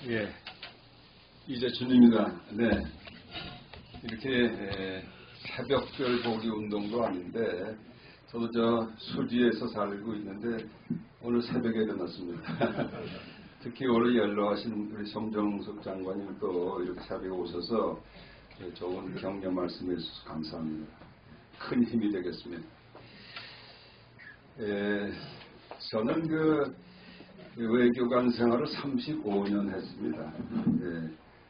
예, 이재춘입니다. 네, 이렇게 새벽별 보기 운동도 아닌데 저도 수지에서 살고 있는데 오늘 새벽에 일어났습니다. 특히 오늘 연로하신 우리 성정석 장관님 또 이렇게 새벽에 오셔서 좋은 격려 말씀해 주셔서 감사합니다. 큰 힘이 되겠습니다. 저는 외교관 생활을 35년 했습니다.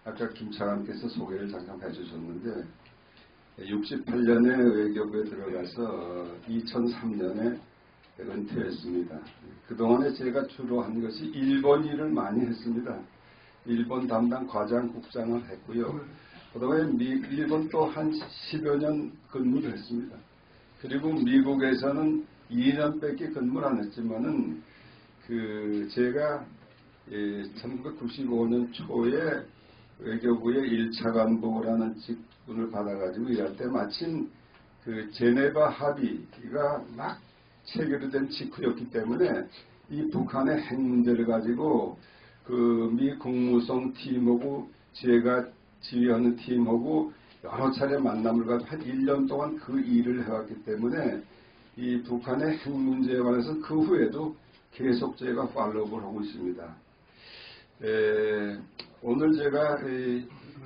아까 김차관께서 소개를 잠깐 해주셨는데 68년에 외교부에 들어가서 2003년에 은퇴했습니다. 그동안에 제가 주로 한 것이 일본 일을 많이 했습니다. 일본 담당 과장국장을 했고요. 그 다음에 일본 또 한 10여 년 근무를 했습니다. 그리고 미국에서는 2년밖에 근무를 안 했지만은 제가 1995년 초에 외교부의 1차 간부라는 직분을 받아가지고 일할 때 마침 제네바 합의가 막 체결이 된 직후였기 때문에 이 북한의 핵 문제를 가지고 미 국무성 팀하고 제가 지휘하는 팀하고 여러 차례 만남을 가지고 한 1년 동안 그 일을 해왔기 때문에 이 북한의 핵 문제에 관해서 그 후에도 계속 제가 팔로우를 하고 있습니다. 오늘 제가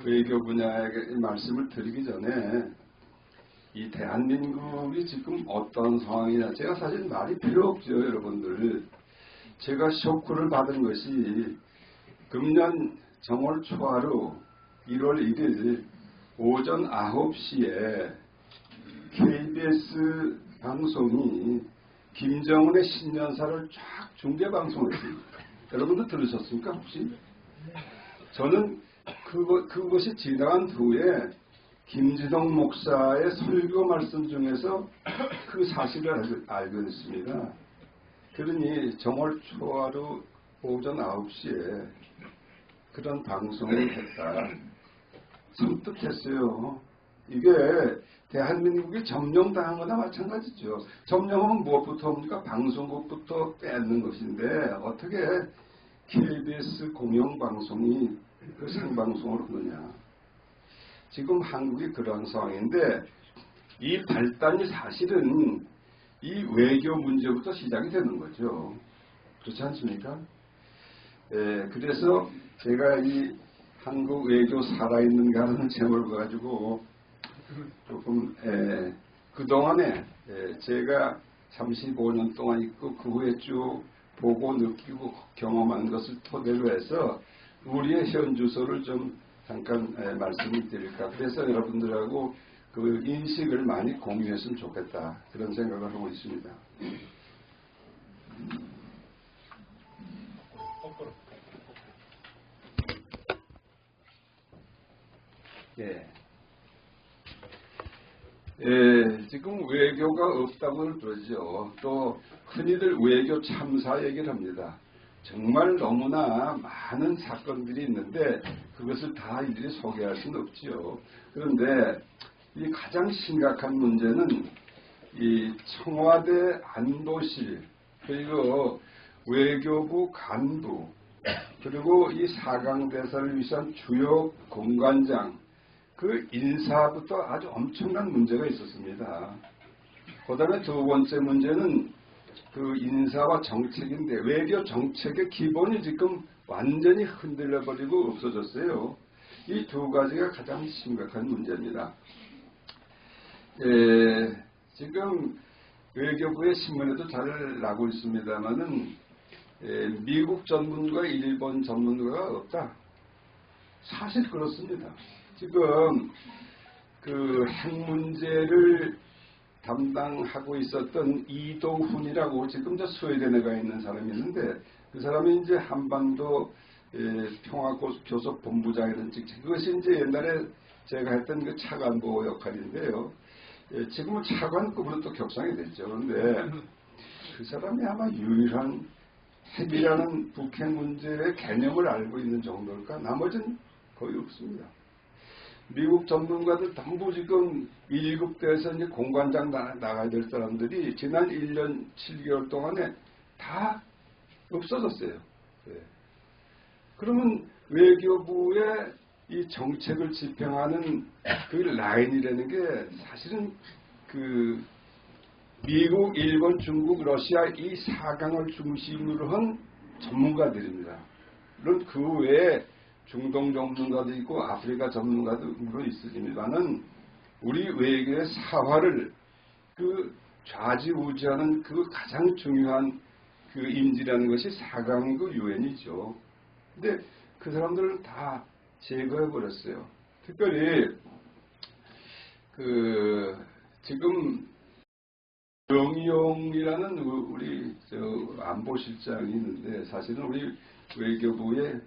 외교 분야의 말씀을 드리기 전에 이 대한민국이 지금 어떤 상황이냐, 제가 사실 말이 필요 없죠, 여러분들. 제가 쇼크를 받은 것이 금년 정월 초하루 1월 1일 오전 9시에 KBS 방송이 김정은의 신년사를 쫙 중계방송했습니다. 여러분들 들으셨습니까 혹시? 저는 그것이 지나간 후에 김진홍 목사의 설교 말씀 중에서 그 사실을 알게 됐습니다. 그러니 정월 초하루 오전 9시에 그런 방송을 했다. 섬뜩했어요. 이게 대한민국이 점령당한 거나 마찬가지죠. 점령하면 무엇부터 합니까? 방송국부터 뺏는 것인데 어떻게 KBS 공영방송이 그 생방송을 하느냐. 지금 한국이 그런 상황인데 이 발단이 사실은 이 외교 문제부터 시작이 되는 거죠. 그렇지 않습니까? 그래서 제가 이 한국 외교 살아있는가 하는 제목을 가지고 조금 그동안에 제가 35년 동안 있고 그 후에 쭉 보고 느끼고 경험한 것을 토대로 해서 우리의 현주소를 좀 잠깐 말씀을 드릴까. 그래서 여러분들하고 그 인식을 많이 공유했으면 좋겠다. 그런 생각을 하고 있습니다. 지금 외교가 없다고 그러죠. 또 흔히들 외교 참사 얘기를 합니다. 정말 너무나 많은 사건들이 있는데 그것을 다 일일이 소개할 수는 없지요. 그런데 이 가장 심각한 문제는 이 청와대 안보실 그리고 외교부 간부 그리고 이 사강대사를 위한 주요 공관장 그 인사부터 아주 엄청난 문제가 있었습니다. 그 다음에 두 번째 문제는 그 인사와 정책인데 외교 정책의 기본이 지금 완전히 흔들려버리고 없어졌어요. 이 두 가지가 가장 심각한 문제입니다. 지금 외교부의 신문에도 잘 나고 있습니다만은 미국 전문가, 일본 전문가가 없다. 사실 그렇습니다. 지금 그 핵 문제를 담당하고 있었던 이동훈이라고 지금 저 스웨덴에 가 있는 사람이 있는데 그 사람이 이제 한반도 평화교섭 본부장이라는 직책. 그것이 이제 옛날에 제가 했던 그 차관보 역할인데요. 지금은 차관급으로 또 격상이 됐죠. 그런데 그 사람이 아마 유일한 핵이라는 북핵 문제의 개념을 알고 있는 정도일까? 나머지는 거의 없습니다. 미국 전문가들 전부 지금 1급대에서 이제 공관장 나가야 될 사람들이 지난 1년 7개월 동안에 다 없어졌어요. 그러면 외교부의 이 정책을 집행하는 그 라인이라는 게 사실은 그 미국, 일본, 중국, 러시아 이 4강을 중심으로 한 전문가들입니다. 물론 그 외에 중동 전문가도 있고 아프리카 전문가도 물론 있으지만은 우리 외교의 사활을 그 좌지우지하는 그 가장 중요한 그 인지라는 것이 4강 그 유엔이죠. 근데 그 사람들을 다 제거해 버렸어요. 특별히 그 지금 정의용이라는 우리 안보실장이 있는데 사실은 우리 외교부의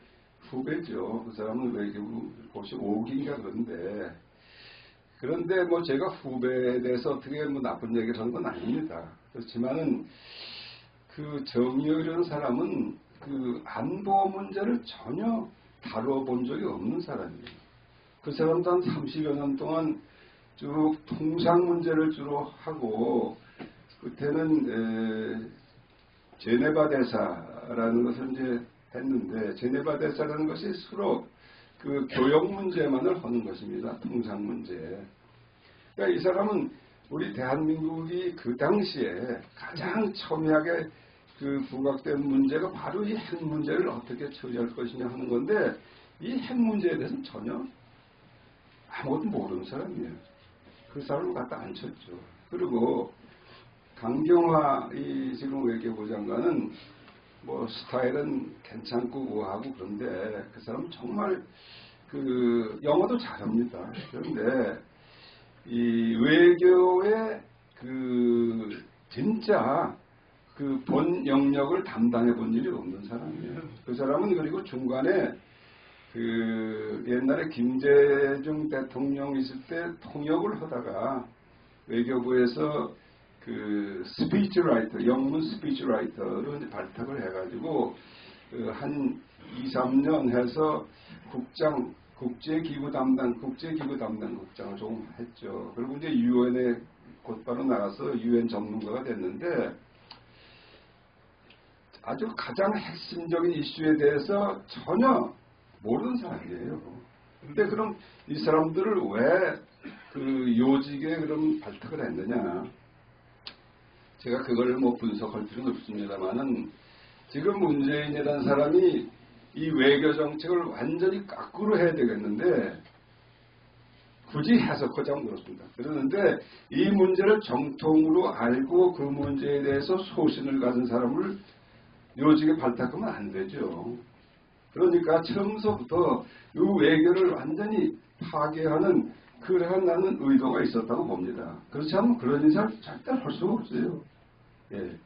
후배죠. 그 사람은 외교부 혹시 5기인가 그런데 뭐 제가 후배에 대해서 어떻게 뭐 나쁜 얘기를 하는 건 아닙니다. 그렇지만은 그 정의용이라는 사람은 그 안보 문제를 전혀 다뤄본 적이 없는 사람이에요. 그 사람도 한 30여 년 동안 쭉 통상 문제를 주로 하고 그때는 제네바 대사라는 것을 이제 했는데 제네바 대사라는 것이 서로 그 교역 문제만을 하는 것입니다. 통상 문제. 그러니까 이 사람은 우리 대한민국이 그 당시에 가장 첨예하게 그 부각된 문제가 바로 이 핵 문제를 어떻게 처리할 것이냐 하는 건데 이 핵 문제에 대해서는 전혀 아무것도 모르는 사람이에요. 그 사람을 갖다 앉혔죠. 그리고 강경화 이 지금 외교부 장관은 뭐 스타일은 괜찮고 우아하고 그런데 그 사람은 정말 그 영어도 잘합니다. 그런데 이 외교의 그 진짜 그 본 영역을 담당해 본 일이 없는 사람이에요. 그 사람은 그리고 중간에 그 옛날에 김대중 대통령 있을 때 통역을 하다가 외교부에서 그 스피치라이터, 영문 스피치라이터로 이제 발탁을 해가지고 한 2, 3년 해서 국제기구 담당 국장을 좀 했죠. 그리고 이제 유엔에 곧바로 나가서 유엔 전문가가 됐는데 아주 가장 핵심적인 이슈에 대해서 전혀 모르는 사람이에요. 근데 그럼 이 사람들을 왜 그 요직에 그럼 발탁을 했느냐? 제가 그걸 뭐 분석할 필요는 없습니다만은 지금 문재인이라는 사람이 이 외교 정책을 완전히 거꾸로 해야 되겠는데 굳이 해석하자면 그렇습니다. 그러는데 이 문제를 정통으로 알고 그 문제에 대해서 소신을 가진 사람을 요직에 발탁하면 안 되죠. 그러니까 처음서부터 이 외교를 완전히 파괴하는 그러한 나는 의도가 있었다고 봅니다. 그렇지 않으면 그런 인사를 절대 할 수가 없어요. 예.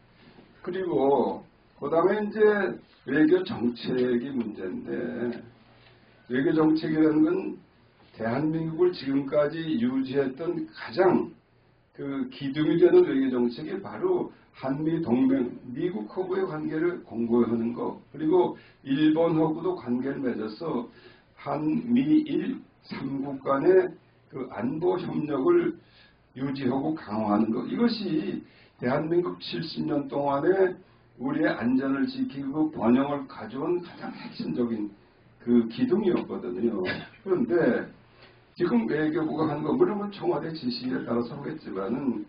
그리고 그 다음에 이제 외교 정책이 문제인데 외교 정책이라는 건 대한민국을 지금까지 유지했던 가장 그 기둥이 되는 외교 정책이 바로 한미 동맹, 미국하고의 관계를 공고하는 것, 그리고 일본하고도 관계를 맺어서 한미일 3국 간의 그 안보 협력을 유지하고 강화하는 것. 이것이 대한민국 70년 동안에 우리의 안전을 지키고 번영을 가져온 가장 핵심적인 그 기둥이었거든요. 그런데 지금 외교부가 하는 거, 물론 청와대 지시에 따라서 하겠지만은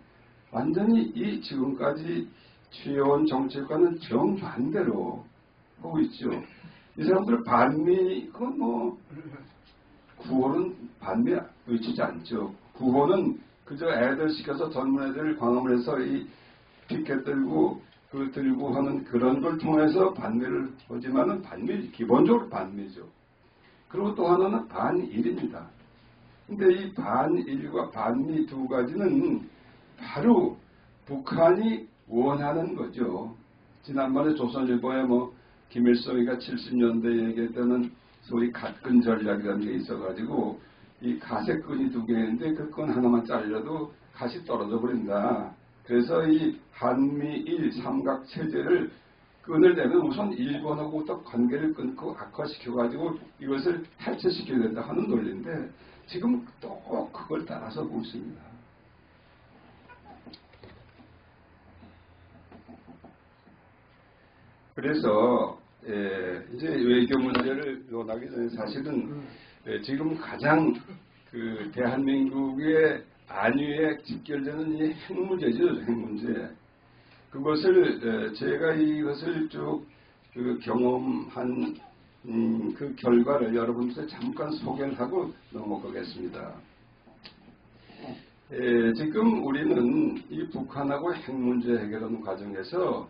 완전히 이 지금까지 취해온 정책과는 정반대로 하고 있죠. 이 사람들 반미, 그건 뭐, 구호는 반미 외치지 않죠. 구호는 그저 애들 시켜서 젊은 애들 광화문을 해서 이 피켓 들고, 그 들고 하는 그런 걸 통해서 반미를 하지만은 반미, 기본적으로 반미죠. 그리고 또 하나는 반일입니다. 근데 이 반일과 반미 두 가지는 바로 북한이 원하는 거죠. 지난번에 조선일보에 뭐 김일성이가 70년대에 얘기했다는 소위 갓근 전략이라는 게 있어가지고 이 가세끈이 두 개인데 그 끈 하나만 잘려도 갓이 떨어져 버린다. 그래서 이 한미일 삼각 체제를 끈을 내면 우선 일본하고부터 관계를 끊고 악화시켜가지고 이것을 해체시켜야 된다 하는 논리인데 지금 또 그걸 따라서 보고 있습니다. 그래서 이제 외교 문제를 논하기 전에 사실은 지금 가장 그 대한민국의 안위에 직결되는 이 핵 문제죠, 핵 문제. 그것을 제가 이것을 쭉 그 경험한 그 결과를 여러분께 잠깐 소개를 하고 넘어가겠습니다. 지금 우리는 이 북한하고 핵 문제 해결하는 과정에서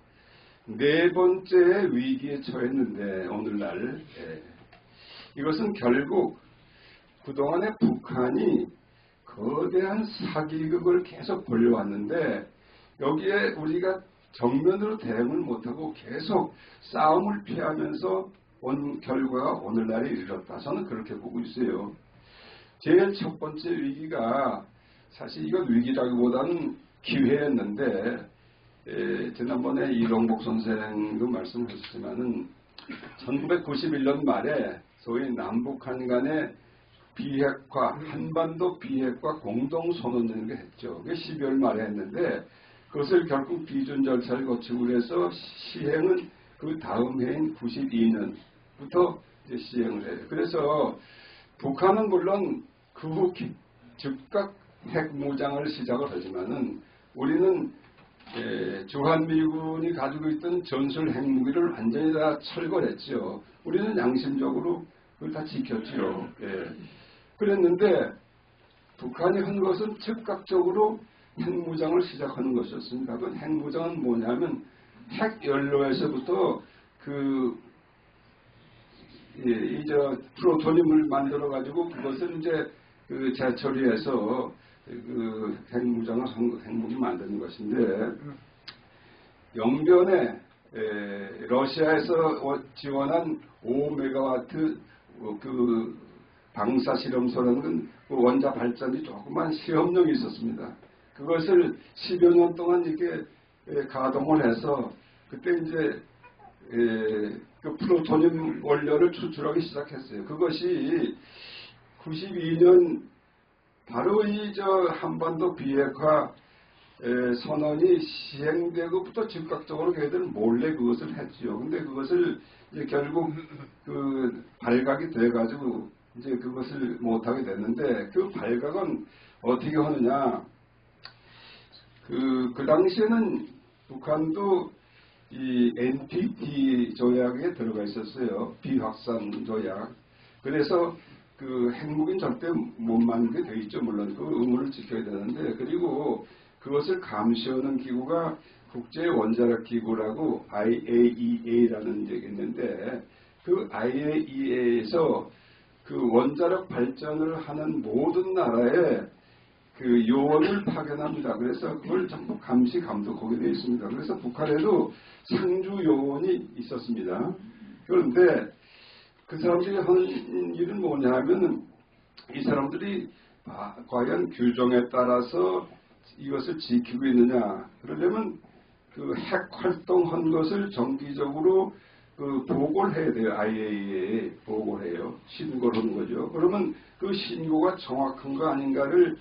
네 번째 위기에 처했는데 오늘날 이것은 결국 그동안에 북한이 거대한 사기극을 계속 벌여왔는데 여기에 우리가 정면으로 대응을 못하고 계속 싸움을 피하면서 온 결과가 오늘날에 이르렀다. 저는 그렇게 보고 있어요. 제일 첫 번째 위기가 사실 이건 위기라기보다는 기회였는데 지난번에 이롱복 선생도 말씀하셨지만은 1991년 말에 소위 남북한 간의 비핵화, 한반도 비핵화 공동선언을 했죠. 그게 12월 말에 했는데 그것을 결국 비준 절차를 거치고 해서 시행은 그 다음 해인 92년부터 이제 시행을 해요. 그래서 북한은 물론 그 후 즉각 핵무장을 시작을 하지만은 우리는 주한미군이 가지고 있던 전술 핵무기를 완전히 다 철거했죠. 우리는 양심적으로 그걸 다 지켰죠. 그랬는데 북한이 한 것은 즉각적으로 핵무장을 시작하는 것이었습니다. 그 핵무장은 뭐냐면 핵연료에서부터 플루토늄을 만들어 가지고 그것을 이제 그 재처리해서 그 핵무장을 핵무기 만드는 것인데 영변에 러시아에서 지원한 5메가와트 그 방사실험소라는 그 원자 발전이 조그만 시험용이 있었습니다. 그것을 10여 년 동안 이렇게 가동을 해서 그때 이제 그 플루토늄 원료를 추출하기 시작했어요. 그것이 92년 바로 이 한반도 비핵화 선언이 시행되고부터 즉각적으로 걔들은 몰래 그것을 했지요. 근데 그것을 이제 결국 그 발각이 돼가지고 이제 그것을 못하게 됐는데 그 발각은 어떻게 하느냐. 그 당시에는 북한도 이 NPT 조약에 들어가 있었어요. 비확산 조약. 그래서 그 핵무기는 절대 못 만들게 돼 있죠. 물론 그 의무를 지켜야 되는데 그리고 그것을 감시하는 기구가 국제원자력기구라고 IAEA라는 게 있는데 그 IAEA에서 그 원자력 발전을 하는 모든 나라에 그 요원을 파견합니다. 그래서 그걸 전부 감시 감독하게 되어 있습니다. 그래서 북한에도 상주 요원이 있었습니다. 그런데 그 사람들이 하는 일은 뭐냐 하면은 이 사람들이 과연 규정에 따라서 이것을 지키고 있느냐. 그러려면 그 핵 활동한 것을 정기적으로 그 보고를 해야 돼요. IAEA에 보고를 해요. 신고를 하는 거죠. 그러면 그 신고가 정확한가 아닌가를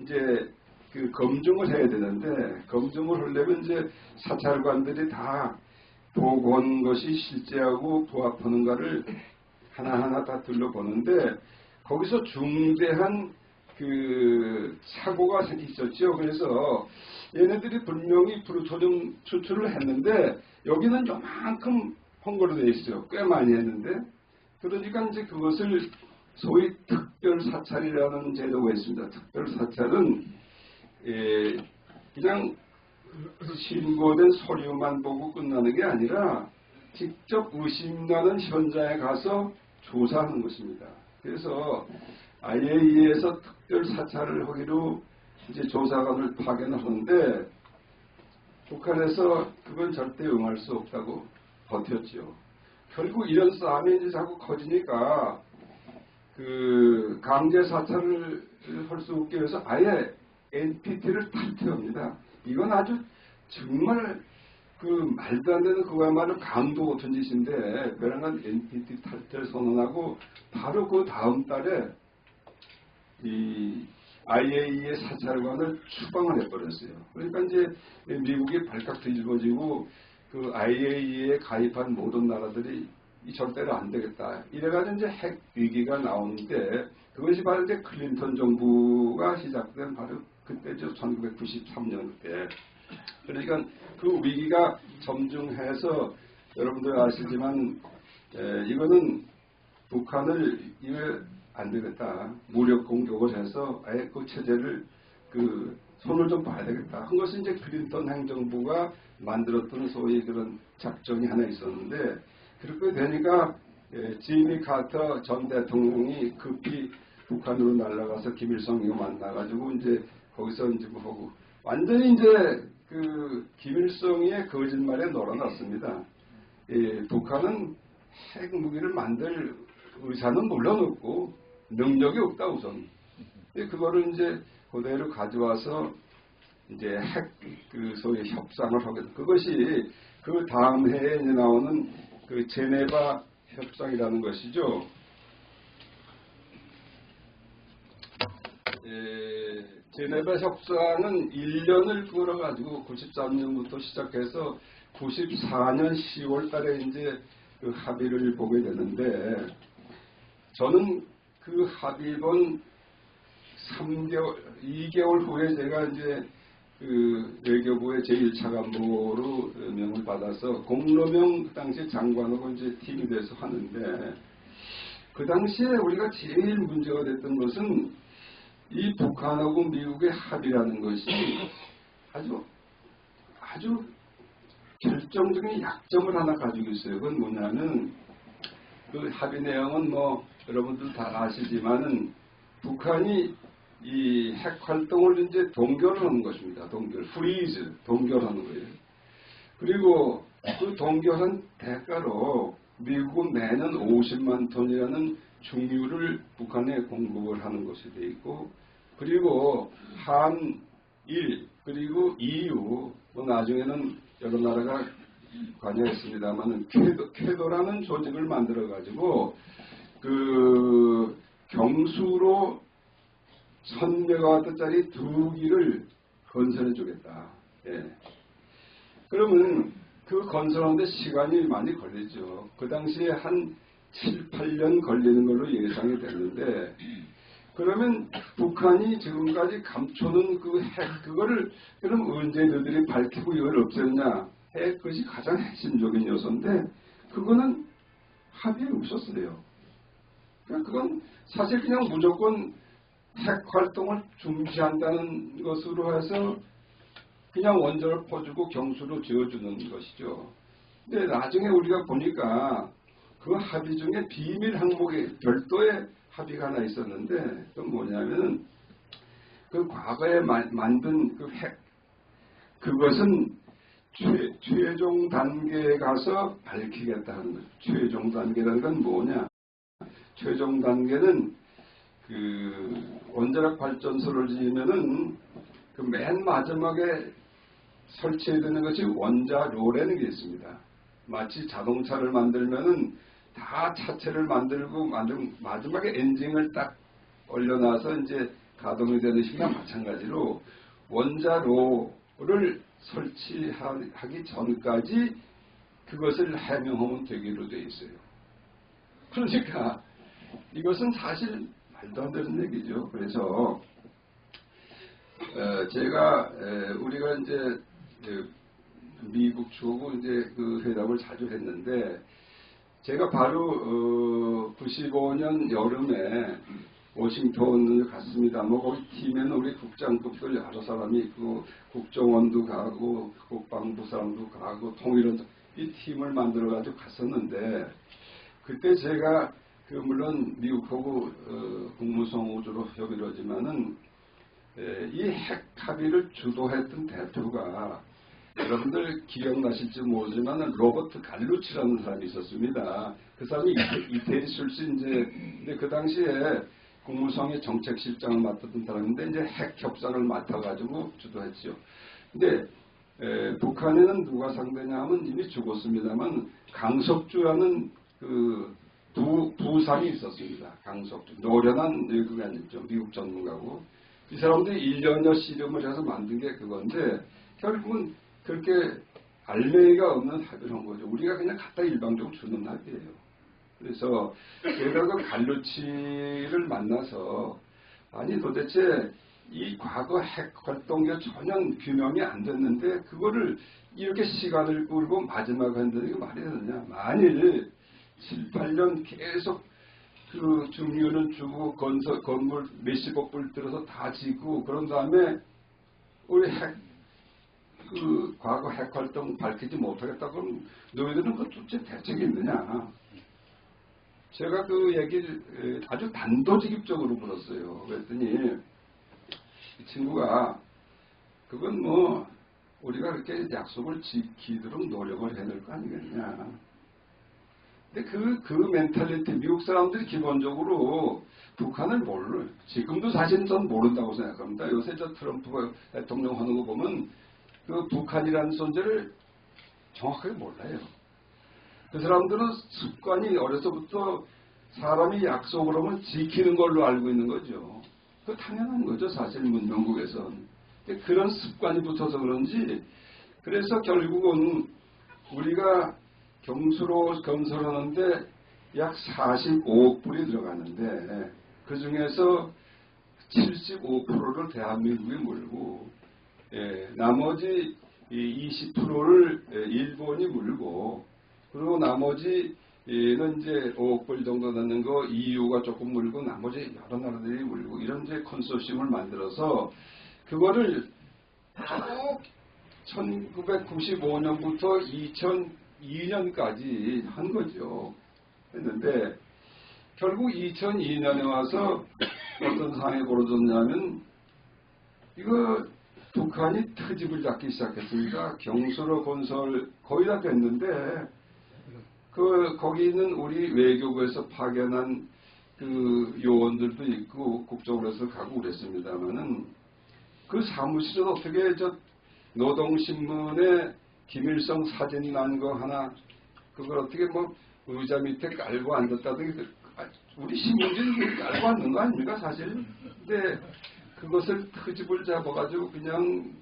이제 그 검증을 해야 되는데 검증을 하려면 이제 사찰관들이 다 보고한 것이 실제하고 부합하는가를 하나하나 다 둘러보는데 거기서 중대한 그 사고가 있었죠. 그래서 얘네들이 분명히 플루토늄 추출을 했는데 여기는 요만큼 헝거로 되어 있어요. 꽤 많이 했는데 그러니까 이제 그것을 소위 특별사찰이라는 제도가 있습니다. 특별사찰은 그냥 신고된 서류만 보고 끝나는 게 아니라 직접 의심나는 현장에 가서 조사하는 것입니다. 그래서 IAEA에서 특별사찰을 하기로 이제 조사관을 파견을 하는데 북한에서 그건 절대 응할 수 없다고 버텼죠. 결국 이런 싸움이 이제 자꾸 커지니까 그 강제 사찰을 할 수 없게 해서 아예 NPT를 탈퇴합니다. 이건 아주 정말 그 말도 안 되는 그야말로 강도 같은 짓인데 그러한 NPT 탈퇴를 선언하고 바로 그 다음 달에 이 IAEA 사찰관을 추방을 해버렸어요. 그러니까 이제 미국이 발칵 뒤집어지고 그 IAEA에 가입한 모든 나라들이 이 절대로 안 되겠다. 이래가지고 이제 핵 위기가 나오는데 그것이 바로 이제 클린턴 정부가 시작된 바로 그때죠. 1993년 때. 그러니까 그 위기가 점중해서 여러분들 아시지만 이거는 북한을 이거 안 되겠다. 무력 공격을 해서 아예 그 체제를 그 손을 좀 봐야 되겠다. 한 것은 이제 클린턴 행정부가 만들었던 소위 그런 작전이 하나 있었는데 그렇게 되니까 지미 카터 전 대통령이 급히 북한으로 날아가서 김일성이가 만나가지고 이제 거기서 이제 뭐 하고 완전히 이제 그 김일성의 거짓말에 놀아났습니다. 북한은 핵 무기를 만들 의사는 물론 없고 능력이 없다 우선. 그거를 이제 그대로 가져와서 이제 핵 그 소위 협상을 하게 된 그것이 그 다음 해에 이제 나오는 그 제네바 협상이라는 것이죠. 제네바 협상은 1년을 끌어가지고 93년부터 시작해서 94년 10월 달에 이제 그 합의를 보게 되는데 저는 그 합의 본 2개월 후에 제가 이제 그 외교부의 제1차 간부로 명을 받아서 공로명 그 당시 장관하고 이제 팀이 돼서 하는데 그 당시에 우리가 제일 문제가 됐던 것은 이 북한하고 미국의 합의라는 것이 아주 결정적인 약점을 하나 가지고 있어요. 그건 뭐냐면 그 합의 내용은 뭐 여러분들 다 아시지만은 북한이 이 핵 활동을 이제 동결하는 것입니다. 프리즈, 동결하는 거예요. 그리고 그 동결한 대가로 미국은 매년 50만 톤이라는 중유를 북한에 공급을 하는 것이 되어 있고, 그리고 한일, 그리고 EU, 뭐 나중에는 여러 나라가 관여했습니다만, 쾌도라는 조직을 만들어가지고, 그 경수로 1000메가와트짜리 2기를 건설해 주겠다. 예. 그러면 그 건설하는데 시간이 많이 걸리죠. 그 당시에 한 7, 8년 걸리는 걸로 예상이 됐는데, 그러면 북한이 지금까지 감춰놓은 그 핵, 그거를 그럼 언제 너희들이 밝히고 이걸 없앴냐? 핵, 그것이 가장 핵심적인 요소인데, 그거는 합의에 없었어요. 그러니까 그건 사실 그냥 무조건 핵 활동을 중지한다는 것으로 해서 그냥 원전을 퍼주고 경수로 지어주는 것이죠. 근데 나중에 우리가 보니까 그 합의 중에 비밀 항목에 별도의 합의가 하나 있었는데, 그건 뭐냐면은 그 과거에 만든 그 핵, 그것은 최종 단계에 가서 밝히겠다 하는 거죠. 최종 단계라는 건 뭐냐? 최종 단계는 그 원자력 발전소를 지으면은 그 맨 마지막에 설치해야 되는 것이 원자로라는 게 있습니다. 마치 자동차를 만들면은 다 차체를 만들고 마지막에 엔진을 딱 올려놔서 이제 가동이 되는 식이나 마찬가지로 원자로를 설치하기 전까지 그것을 해명하면 되기로 되어 있어요. 그러니까 이것은 사실 말도 안 되는 얘기죠. 그래서 제가 우리가 이제 미국 측하고 이제 그 회담을 자주 했는데, 제가 바로 95년 여름에 워싱턴을 갔습니다. 뭐 거기 팀에는 우리 국장급들 여러 사람이 있고 국정원도 가고 국방부 사람도 가고 통일원 이 팀을 만들어 가지고 갔었는데, 그때 제가 그 물론 미국하고 국무성우주로 협의로지만은 이 핵 합의를 주도했던 대표가 여러분들 기억나실지 모르지만 로버트 갈루치라는 사람이 있었습니다. 그 사람이 이태리 출신인데, 근데 그 당시에 국무성의 정책실장을 맡았던 사람인데 이제 핵 협상을 맡아가지고 주도했죠. 근데 북한에는 누가 상대냐 하면 이미 죽었습니다만 강석주라는 그 부상이 있었습니다. 강석주. 노련한 외국인이죠. 미국 전문가고. 이 사람들이 1년여 씨름을 해서 만든 게 그건데, 결국은 그렇게 알맹이가 없는 합의를 한 거죠. 우리가 그냥 갖다 일방적으로 주는 합의예요. 그래서 제가 그 갈루치를 만나서 아니 도대체 이 과거 핵 활동이 전혀 규명이 안 됐는데 그거를 이렇게 시간을 끌고 마지막에 한다는 게 말이 되느냐. 만일 7, 8년 계속 그 증류는 주고 건물 몇십억 불 들어서 다 지고 그런 다음에 우리 그 과거 핵 활동 밝히지 못하겠다 그럼 너희들은 그 도대체 대책이 있느냐. 제가 그 얘기를 아주 단도직입적으로 물었어요. 그랬더니 이 친구가 그건 뭐 우리가 그렇게 약속을 지키도록 노력을 해야 될 거 아니겠냐. 근데 그 멘탈리티 미국 사람들이 기본적으로 북한을 몰라요. 지금도 사실은 전 모른다고 생각합니다. 요새 저 트럼프가 대통령 하는 거 보면 그 북한이라는 존재를 정확하게 몰라요. 그 사람들은 습관이 어려서부터 사람이 약속을 하면 지키는 걸로 알고 있는 거죠. 그 당연한 거죠. 사실 문명국에선. 그런 습관이 붙어서 그런지 그래서 결국은 우리가 경수로 건설하는데 약 45억 불이 들어가는데 그 중에서 75%를 대한민국이 물고 나머지 20%를 일본이 물고 그리고 나머지는 이제 5억 불 정도 되는 거 EU가 조금 물고 나머지 여러 나라들이 물고 이런 이제 컨소시엄을 만들어서 그거를 쭉 1995년부터 2002년까지 한 거죠. 했는데 결국 2002년에 와서 어떤 상황이 벌어졌냐면 이거 북한이 트집을 잡기 시작했으니까 경수로 건설 거의 다 됐는데 거기 있는 우리 외교부에서 파견한 그 요원들도 있고 국정원에서 가고 그랬습니다만은 그 사무실은 어떻게 저 노동신문에 김일성 사진 난 거 하나 그걸 어떻게 뭐 의자 밑에 깔고 앉았다든지 우리 신문지는 깔고 앉는 거 아닙니까 사실. 근데 그것을 트집을 잡아가지고 그냥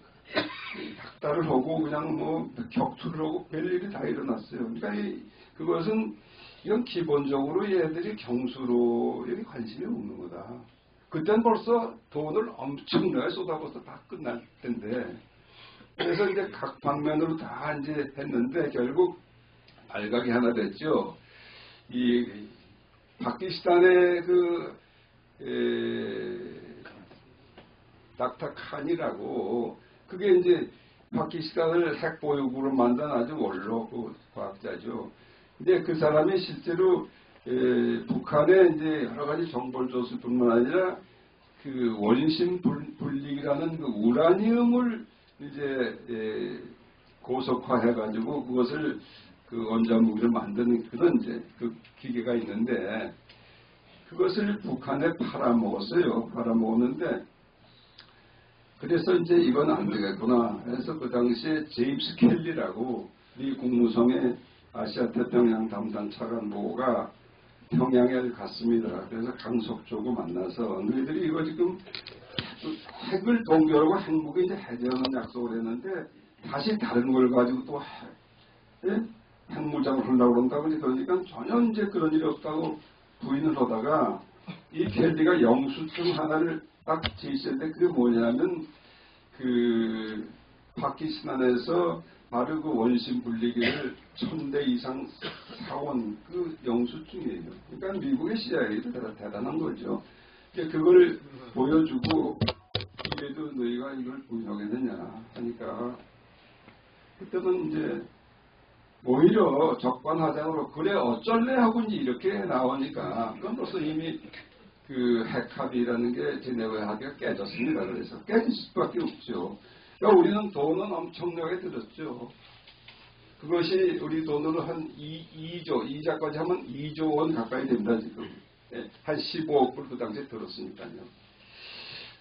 닥달을 하고 그냥 뭐 격투를 하고 별일이 다 일어났어요. 그러니까 그것은 이건 기본적으로 얘들이 경수로 여기 관심이 없는 거다. 그땐 벌써 돈을 엄청나게 쏟아부어서 다 끝날 텐데 그래서 이제 각 방면으로 다 이제 했는데 결국 발각이 하나 됐죠. 이 파키스탄의 그 닥터 칸이라고 그게 이제 파키스탄을 핵 보유국으로 만든 아주 원로 그 과학자죠. 근데 그 사람이 실제로 북한에 이제 여러 가지 정보를 줬을 뿐만 아니라 그 원심 분리기라는 그 우라늄을 이제 고속화해가지고 그것을 그 원자무기를 만드는 그런 이제 그 기계가 있는데 그것을 북한에 팔아먹었어요. 팔아먹었는데 그래서 이제 이건 안 되겠구나 해서 그 당시에 제임스 켈리라고 미 국무성의 아시아 태평양 담당 차관보고가 평양에 갔습니다. 그래서 강석조고 만나서 너희들이 이거 지금 핵을 동결하고 핵무기 이제 해제하는 약속을 했는데 다시 다른 걸 가지고 또 핵물장을 하려고 그런다고 그러니까 전혀 이제 그런 일이 없다고 부인을 하다가 이 켈리가 영수증 하나를 딱 제시했는데 그게 뭐냐면 그 파키스탄에서 바로 그 원심 분리기를 1000대 이상 사온 그 영수증이에요. 그러니까 미국의 CIA도 대단한 거죠. 그걸 보여주고 이래도 너희가 이걸 부인하겠느냐 하니까 그때는 이제 오히려 적반하장으로 그래 어쩔래 하고 이제 이렇게 나오니까 그건 벌써 이미 그 핵합의라는 게 제네바 합의가 깨졌습니다. 그래서 깨질 수밖에 없죠. 그러니까 우리는 돈은 엄청나게 들었죠. 그것이 우리 돈으로 한 2조, 이자까지 하면 2조 원 가까이 됩니다, 지금. 한 15억 불 그 당시에 들었으니까요.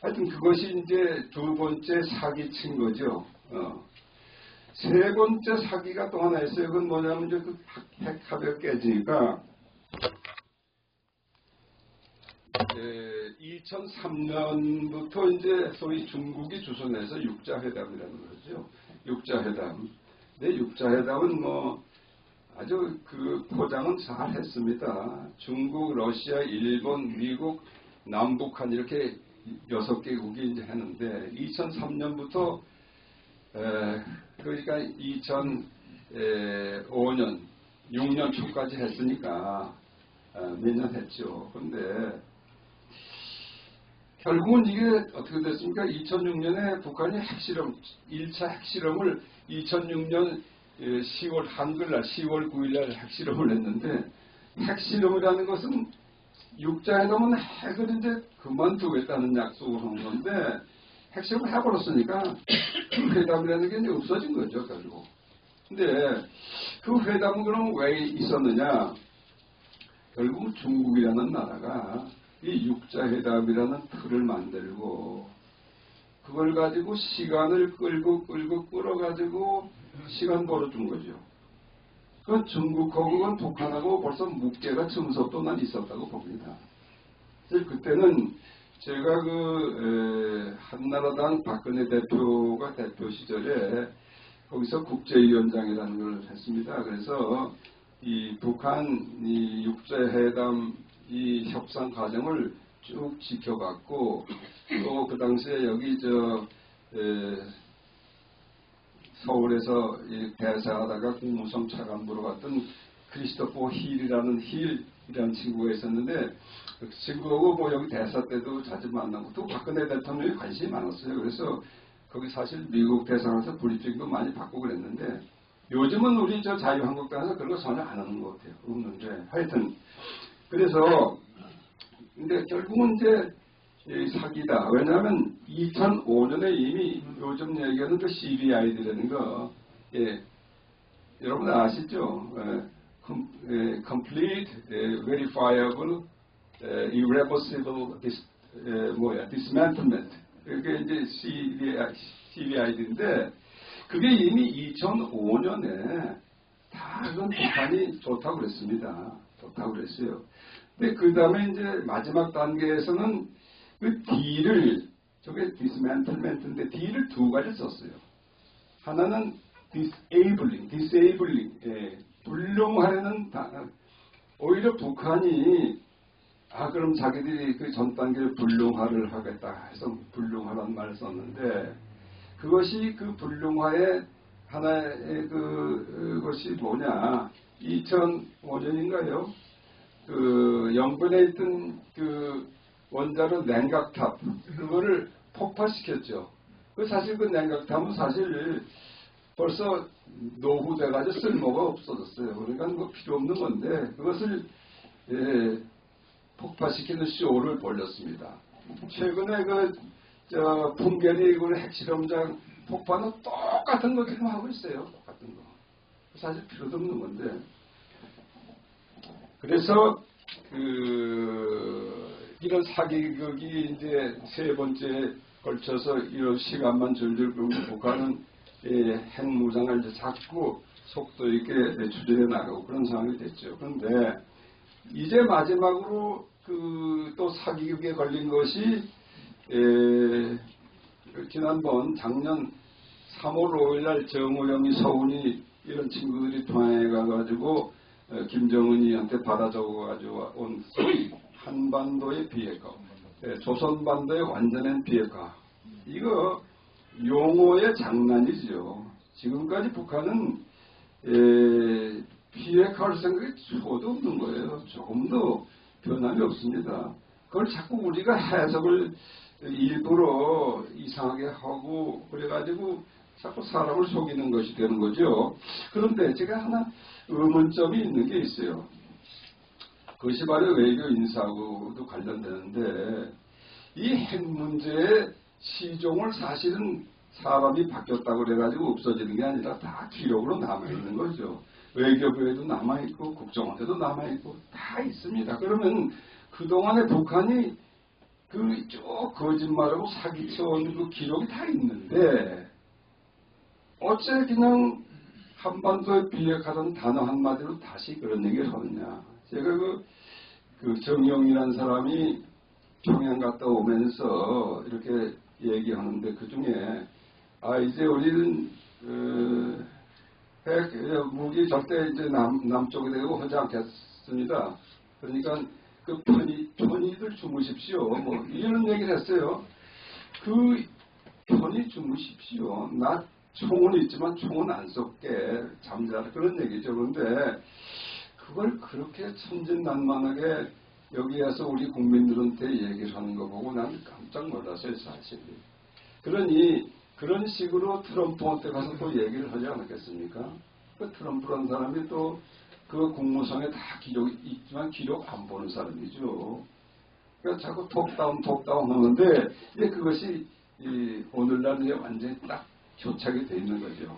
하여튼 그것이 이제 두 번째 사기친 거죠. 세 번째 사기가 또 하나 있어요. 그건 뭐냐면 이제 그 핵합의가 깨지니까 2003년부터 이제 소위 중국이 주선해서 육자회담이라는 거죠. 육자회담. 내 육자회담은 뭐 아주 그 포장은 잘 했습니다. 중국, 러시아, 일본, 미국, 남북한 이렇게 6개국이 이제 했는데 2003년부터 그러니까 2005년 6년 초까지 했으니까 몇 년 했죠. 그런데 결국은 이게 어떻게 됐습니까? 2006년에 북한이 핵실험, 1차 핵실험을 2006년 10월 한글날 10월 9일날 핵실험을 했는데 핵실험이라는 것은 육자회담은 핵을 이제 그만두겠다는 약속을 한 건데 핵실험을 해버렸으니까 그 회담이라는 게 이제 없어진 거죠, 결국. 근데 그 회담은 그럼 왜 있었느냐? 결국 중국이라는 나라가 이 육자회담이라는 틀을 만들고 그걸 가지고 시간을 끌고 끌어가지고 시간 벌어준 거죠. 그 중국하고 북한하고 벌써 묵계가 첨섭도 난 있었다고 봅니다. 그때는 제가 한나라당 박근혜 대표가 대표 시절에 거기서 국제위원장이라는 걸 했습니다. 그래서 이 북한 이 육자회담 이 협상 과정을 쭉 지켜봤고 또 그 당시에 여기 서울에서 대사하다가 국무성 차관부로 갔던 크리스토퍼 힐이라는 친구가 있었는데 그 친구하고 뭐 여기 대사 때도 자주 만나고 또 박근혜 대통령이 관심이 많았어요. 그래서 거기 사실 미국 대사관에서 브리핑도 많이 받고 그랬는데 요즘은 우리 자유한국당에서 그런 거 전혀 안 하는 것 같아요. 없는데 하여튼 그래서 근데 결국은 이제 사기다. 왜냐하면 2005년에 이미 요즘 얘기하는 그 CVID라는 거, 여러분 아시죠? Complete, Verifiable, Irreversible Dismantlement. 그게 이제 CVID인데 그게 이미 2005년에 다 그건 북한이 좋다고 그랬습니다. 좋다고 그랬어요. 근데 그 다음에 이제 마지막 단계에서는 그 D를, 저게 dismantlement인데 D를 두 가지 썼어요. 하나는 disabling, 불능하려는 단어. 오히려 북한이, 그럼 자기들이 그 전 단계를 불능화를 하겠다 해서 불능화라는 말을 썼는데, 그것이 그 불능화의 하나의 그것이 뭐냐. 2005년인가요? 영변에 있던 원자로 냉각탑, 그거를 폭파시켰죠. 사실 그 냉각탑은 사실 벌써 노후돼가지고 쓸모가 없어졌어요. 그러니까 뭐 필요 없는 건데, 그것을, 폭파시키는 쇼를 벌였습니다. 최근에 풍계리 핵실험장 폭파는 똑같은 거 지금 하고 있어요. 똑같은 거. 사실 필요도 없는 건데. 그래서 이런 사기극이 이제 세 번째 걸쳐서 이런 시간만 줄줄 끌고 북한은 핵무장을 이제 자꾸 속도 있게 추진해 나가고 그런 상황이 됐죠. 그런데 이제 마지막으로 또 사기극에 걸린 것이 지난번 작년 3월 5일 날 정우영이 서훈이 이런 친구들이 통화해 가가지고 김정은이한테 받아 적어가지고 온 한반도의 비핵화, 조선반도의 완전한 비핵화. 이거 용어의 장난이지요. 지금까지 북한은 비핵화할 생각이 초도 없는 거예요. 조금도 변함이 없습니다. 그걸 자꾸 우리가 해석을 일부러 이상하게 하고 그래가지고 자꾸 사람을 속이는 것이 되는 거죠. 그런데 제가 하나 의문점이 있는 게 있어요. 그것이 바로 외교 인사하고도 관련되는데 이 핵 문제의 시종을 사실은 사람이 바뀌었다고 그래가지고 없어지는 게 아니라 다 기록으로 남아있는 거죠. 외교부에도 남아있고 국정원에도 남아있고 다 있습니다. 그러면 그동안에 북한이 쭉 거짓말하고 사기쳐온 그 기록이 다 있는데 어째 그냥 한반도에 비핵화라는 단어 한마디로 다시 그런 얘기를 하느냐. 제가 그 정영이라는 사람이 평양 갔다 오면서 이렇게 얘기하는데 그 중에 이제 우리는 핵 무기 절대 이제 남쪽에 대고 하지 않겠습니다. 그러니까 그 편히들 주무십시오. 뭐 이런 얘기를 했어요. 그 편히 주무십시오. 나 총은 있지만 총은 안 쏠게 잠자라 그런 얘기죠. 그런데 그걸 그렇게 천진난만하게 여기에서 우리 국민들한테 얘기를 하는 거 보고 난 깜짝 놀랐어요, 사실. 그러니 그런 식으로 트럼프한테 가서 또 얘기를 하지 않았겠습니까? 그 트럼프라는 사람이 또 그 국무성에 다 기록이 있지만 기록 안 보는 사람이죠. 그러니까 자꾸 톡다운 하는데 이제 그것이 오늘날 이제 완전히 딱 교착이 돼 있는 거죠.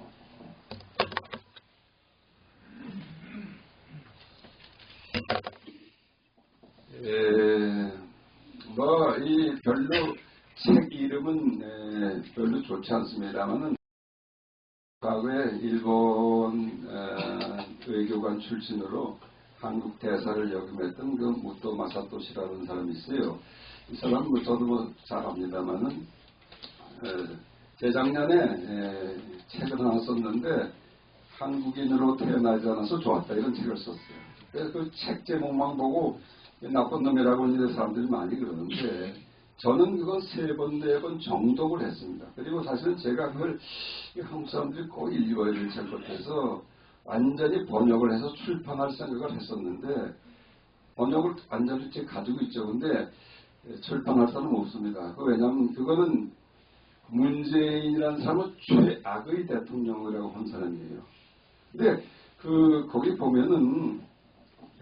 별로 책 이름은 별로 좋지 않습니다만은 과거에 일본 외교관 출신으로 한국 대사를 역임했던 그 무토 마사토시라는 사람이 있어요. 이 사람은 저도 잘 압니다만은 재작년에 책을 하나 썼는데 한국인으로 태어나지 않아서 좋았다 이런 책을 썼어요. 그래서 그 책 제목만 보고 나쁜 놈이라고 이제 사람들이 많이 그러는데 저는 그건 3번, 4번 정독을 했습니다. 그리고 사실은 제가 그걸 한국 사람들이 꼭 읽어야 될 책 같아서 완전히 번역을 해서 출판할 생각을 했었는데 번역을 완전히 가지고 있죠. 근데 출판할 사람은 없습니다. 왜냐하면 그거는 문재인이라는 사람은 최악의 대통령이라고 한 사람이에요. 근데 거기 보면은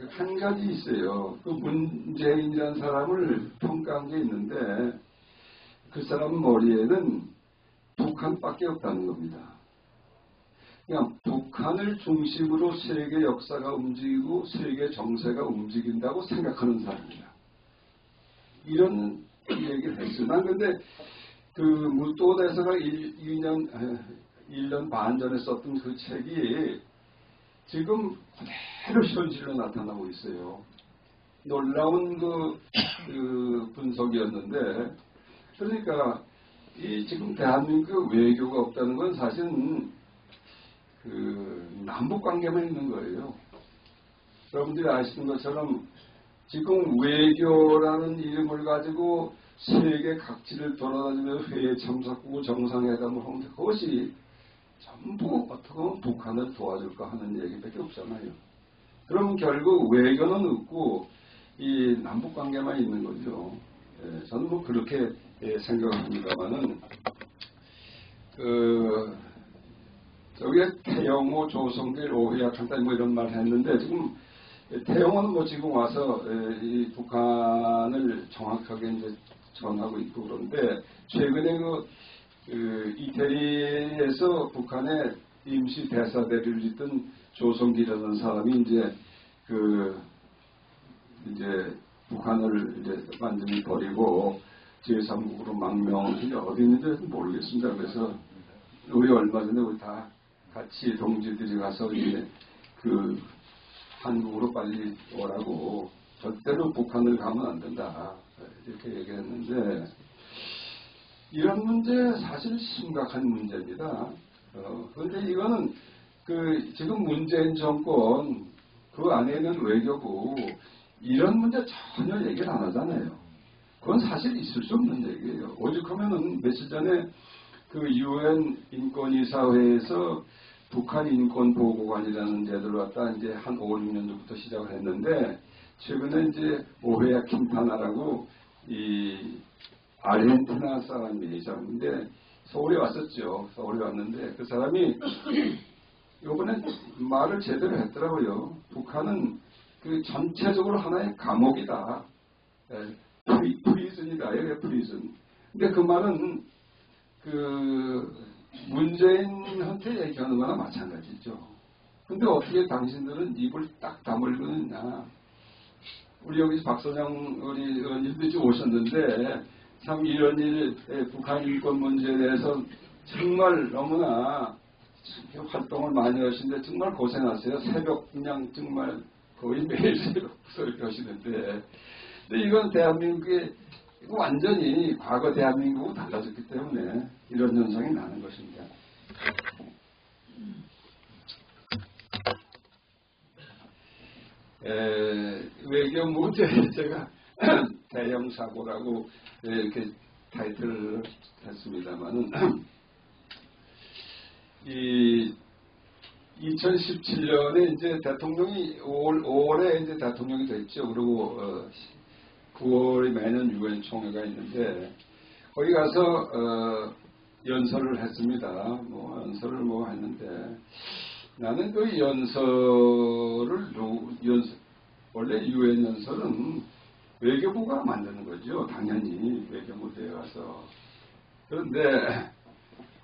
한 가지 있어요. 그 문재인이라는 사람을 평가한 게 있는데 그 사람 머리에는 북한밖에 없다는 겁니다. 그냥 북한을 중심으로 세계 역사가 움직이고 세계 정세가 움직인다고 생각하는 사람이다. 이런 얘기를 했어요. 난 근데 그 무토 대사가 1년 반 전에 썼던 그 책이 지금 그대로 현실로 나타나고 있어요. 놀라운 그 분석이었는데, 그러니까 지금 대한민국 외교가 없다는 건 사실은 그 남북 관계만 있는 거예요. 여러분들이 아시는 것처럼 지금 외교라는 이름을 가지고 세계 각지를 돌아다니면서 회의 참석하고 정상회담을 하는데 그것이 전부 어떻게 보면 북한을 도와줄까 하는 얘기밖에 없잖아요. 그러면 결국 외교는 없고 이 남북관계만 있는 거죠. 저는 뭐 그렇게 생각합니다만은 저기에 태영호, 조성길, 오해약 한다 뭐 이런 말 했는데 지금 태영호는 뭐 지금 와서 이 북한을 정확하게 이제 전하고 있고 그런데 최근에 이태리에서 북한의 임시 대사대리를 짓던 조성기라는 사람이 이제 북한을 이제 완전히 버리고 제3국으로 망명이 어디 있는지 모르겠습니다. 그래서 우리 얼마 전에 우리 다 같이 동지들이 가서 이제 한국으로 빨리 오라고 절대로 북한을 가면 안 된다 이렇게 얘기했는데 이런 문제 사실 심각한 문제입니다. 그런데 이거는 지금 문재인 정권 그 안에는 외교부 이런 문제 전혀 얘기를 안 하잖아요. 그건 사실 있을 수 없는 얘기예요. 오죽하면은 며칠 전에 그 UN 인권이사회에서 북한 인권보고관이라는 데들 왔다 이제 한 5, 6년 전부터 시작을 했는데 최근에 이제 오헤야 킨타나라고 이 아르헨티나 사람이죠. 근데 서울에 왔었죠. 서울에 왔는데 그 사람이 이번에 말을 제대로 했더라고요. 북한은 전체적으로 하나의 감옥이다. 프리즌이다. 프리즌. 근데 그 말은 문재인한테 얘기하는 거나 마찬가지죠. 근데 어떻게 당신들은 입을 딱 다물고 있냐. 우리 여기 박선영 우리 의원님도 지금 오셨는데 참 이런 북한 인권 문제에 대해서 정말 너무나 활동을 많이 하시는데 정말 고생하세요. 새벽 그냥 정말 거의 매일 새벽 이렇게 하시는데 근데 이건 대한민국의 완전히 과거 대한민국은 달라졌기 때문에 이런 현상이 나는 것입니다. 외교 문제 제가 대형 사고라고 이렇게 타이틀을 했습니다만은 이 2017년에 이제 대통령이 5월에 이제 대통령이 됐죠. 그리고 9월에 매년 유엔 총회가 있는데 거기 가서 연설을 했습니다. 연설을 했는데 나는 그 연설을 원래 유엔 연설은 외교부가 만드는 거죠. 당연히 외교무대에 가서. 그런데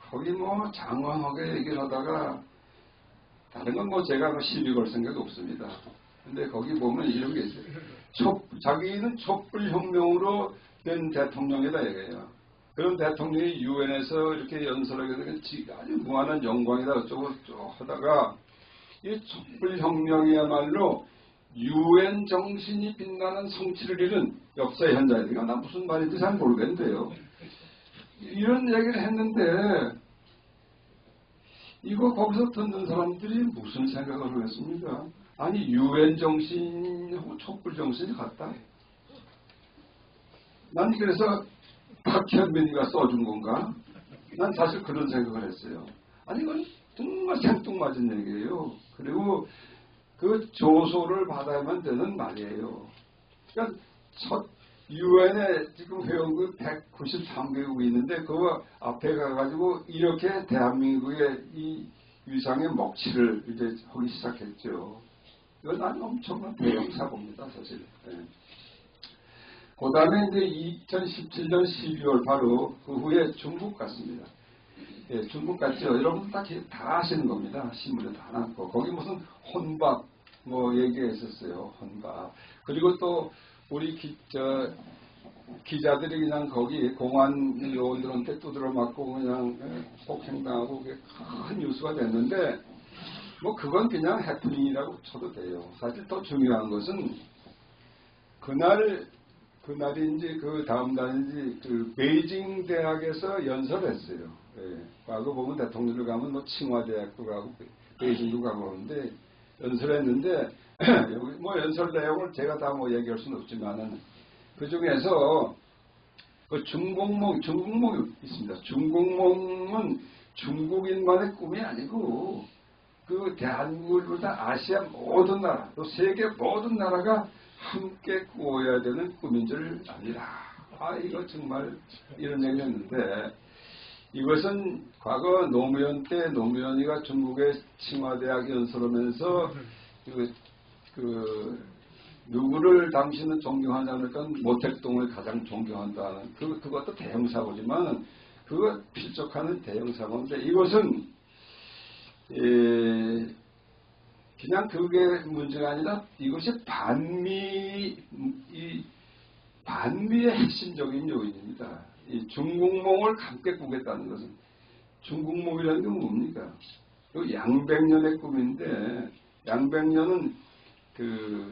거기 장황하게 얘기를 하다가 다른 건 제가 시비 걸 생각이 없습니다. 근데 거기 보면 이런 게 있어요. 자기는 촛불혁명으로 된 대통령이다 이거예요. 그런 대통령이 유엔에서 이렇게 연설하게 되는 게 아주 무한한 영광이다 어쩌고 하다가 이 촛불혁명이야말로 유엔 정신이 빛나는 성취를 이룬 역사의 현장이니까 나 무슨 말인지 잘 모르겠는데요. 이런 얘기를 했는데 이거 거기서 듣는 사람들이 무슨 생각을 하겠습니까? 아니 유엔 정신하고 촛불 정신이 같다. 난 그래서 박현민이가 써준 건가? 난 사실 그런 생각을 했어요. 아니 이건 정말 생뚱맞은 얘기예요. 그리고 그 조소를 받아야만 되는 말이에요. 그러니까 첫 유엔에 지금 회원국 193개국이 있는데 그 앞에 가가지고 이렇게 대한민국의 이 위상의 먹칠을 이제 하기 시작했죠. 이건 아주 엄청난 대형 사고입니다, 사실. 네. 그 다음에 이제 2017년 12월 바로 그 후에 중국 갔습니다. 예, 중국 갔죠. 여러분 다 아시는 겁니다. 신문에 다 나왔고. 거기 무슨 혼밥 얘기했었어요. 혼밥. 그리고 또 우리 기자들이 그냥 거기 공안 요원들한테 두드려 맞고 그냥 폭행당하고 큰 뉴스가 됐는데 그건 그냥 해프닝이라고 쳐도 돼요. 사실 더 중요한 것은 그날이 이제 그 다음 날인지 그 베이징 대학에서 연설했어요. 예. 과거 보면 대통령을 가면 칭화대학도 가고 베이징도 가고 그러는데 연설했는데 여기 연설 내용을 제가 다 얘기할 수는 없지만은 그 중에서 그 중공몽이 있습니다. 중공몽은 중국인만의 꿈이 아니고 그 대한민국을 비롯한 아시아 모든 나라 또 세계 모든 나라가 함께 꾸어야 되는 꿈인 줄 압니다. 이거 정말 이런 얘기를 했는데 이것은 과거 노무현 때 노무현이가 중국의 칭화대학 연설하면서 누구를 당신은 존경하냐니까 모택동을 가장 존경한다는 그것도 대형 사고지만 그거 필적하는 대형 사고인데 이것은 그냥 그게 문제가 아니라 이것이 반미의 핵심적인 요인입니다. 이 중국몽을 함께 꾸겠다는 것은 중국몽이라는 게 뭡니까? 양백년의 꿈인데 양백년은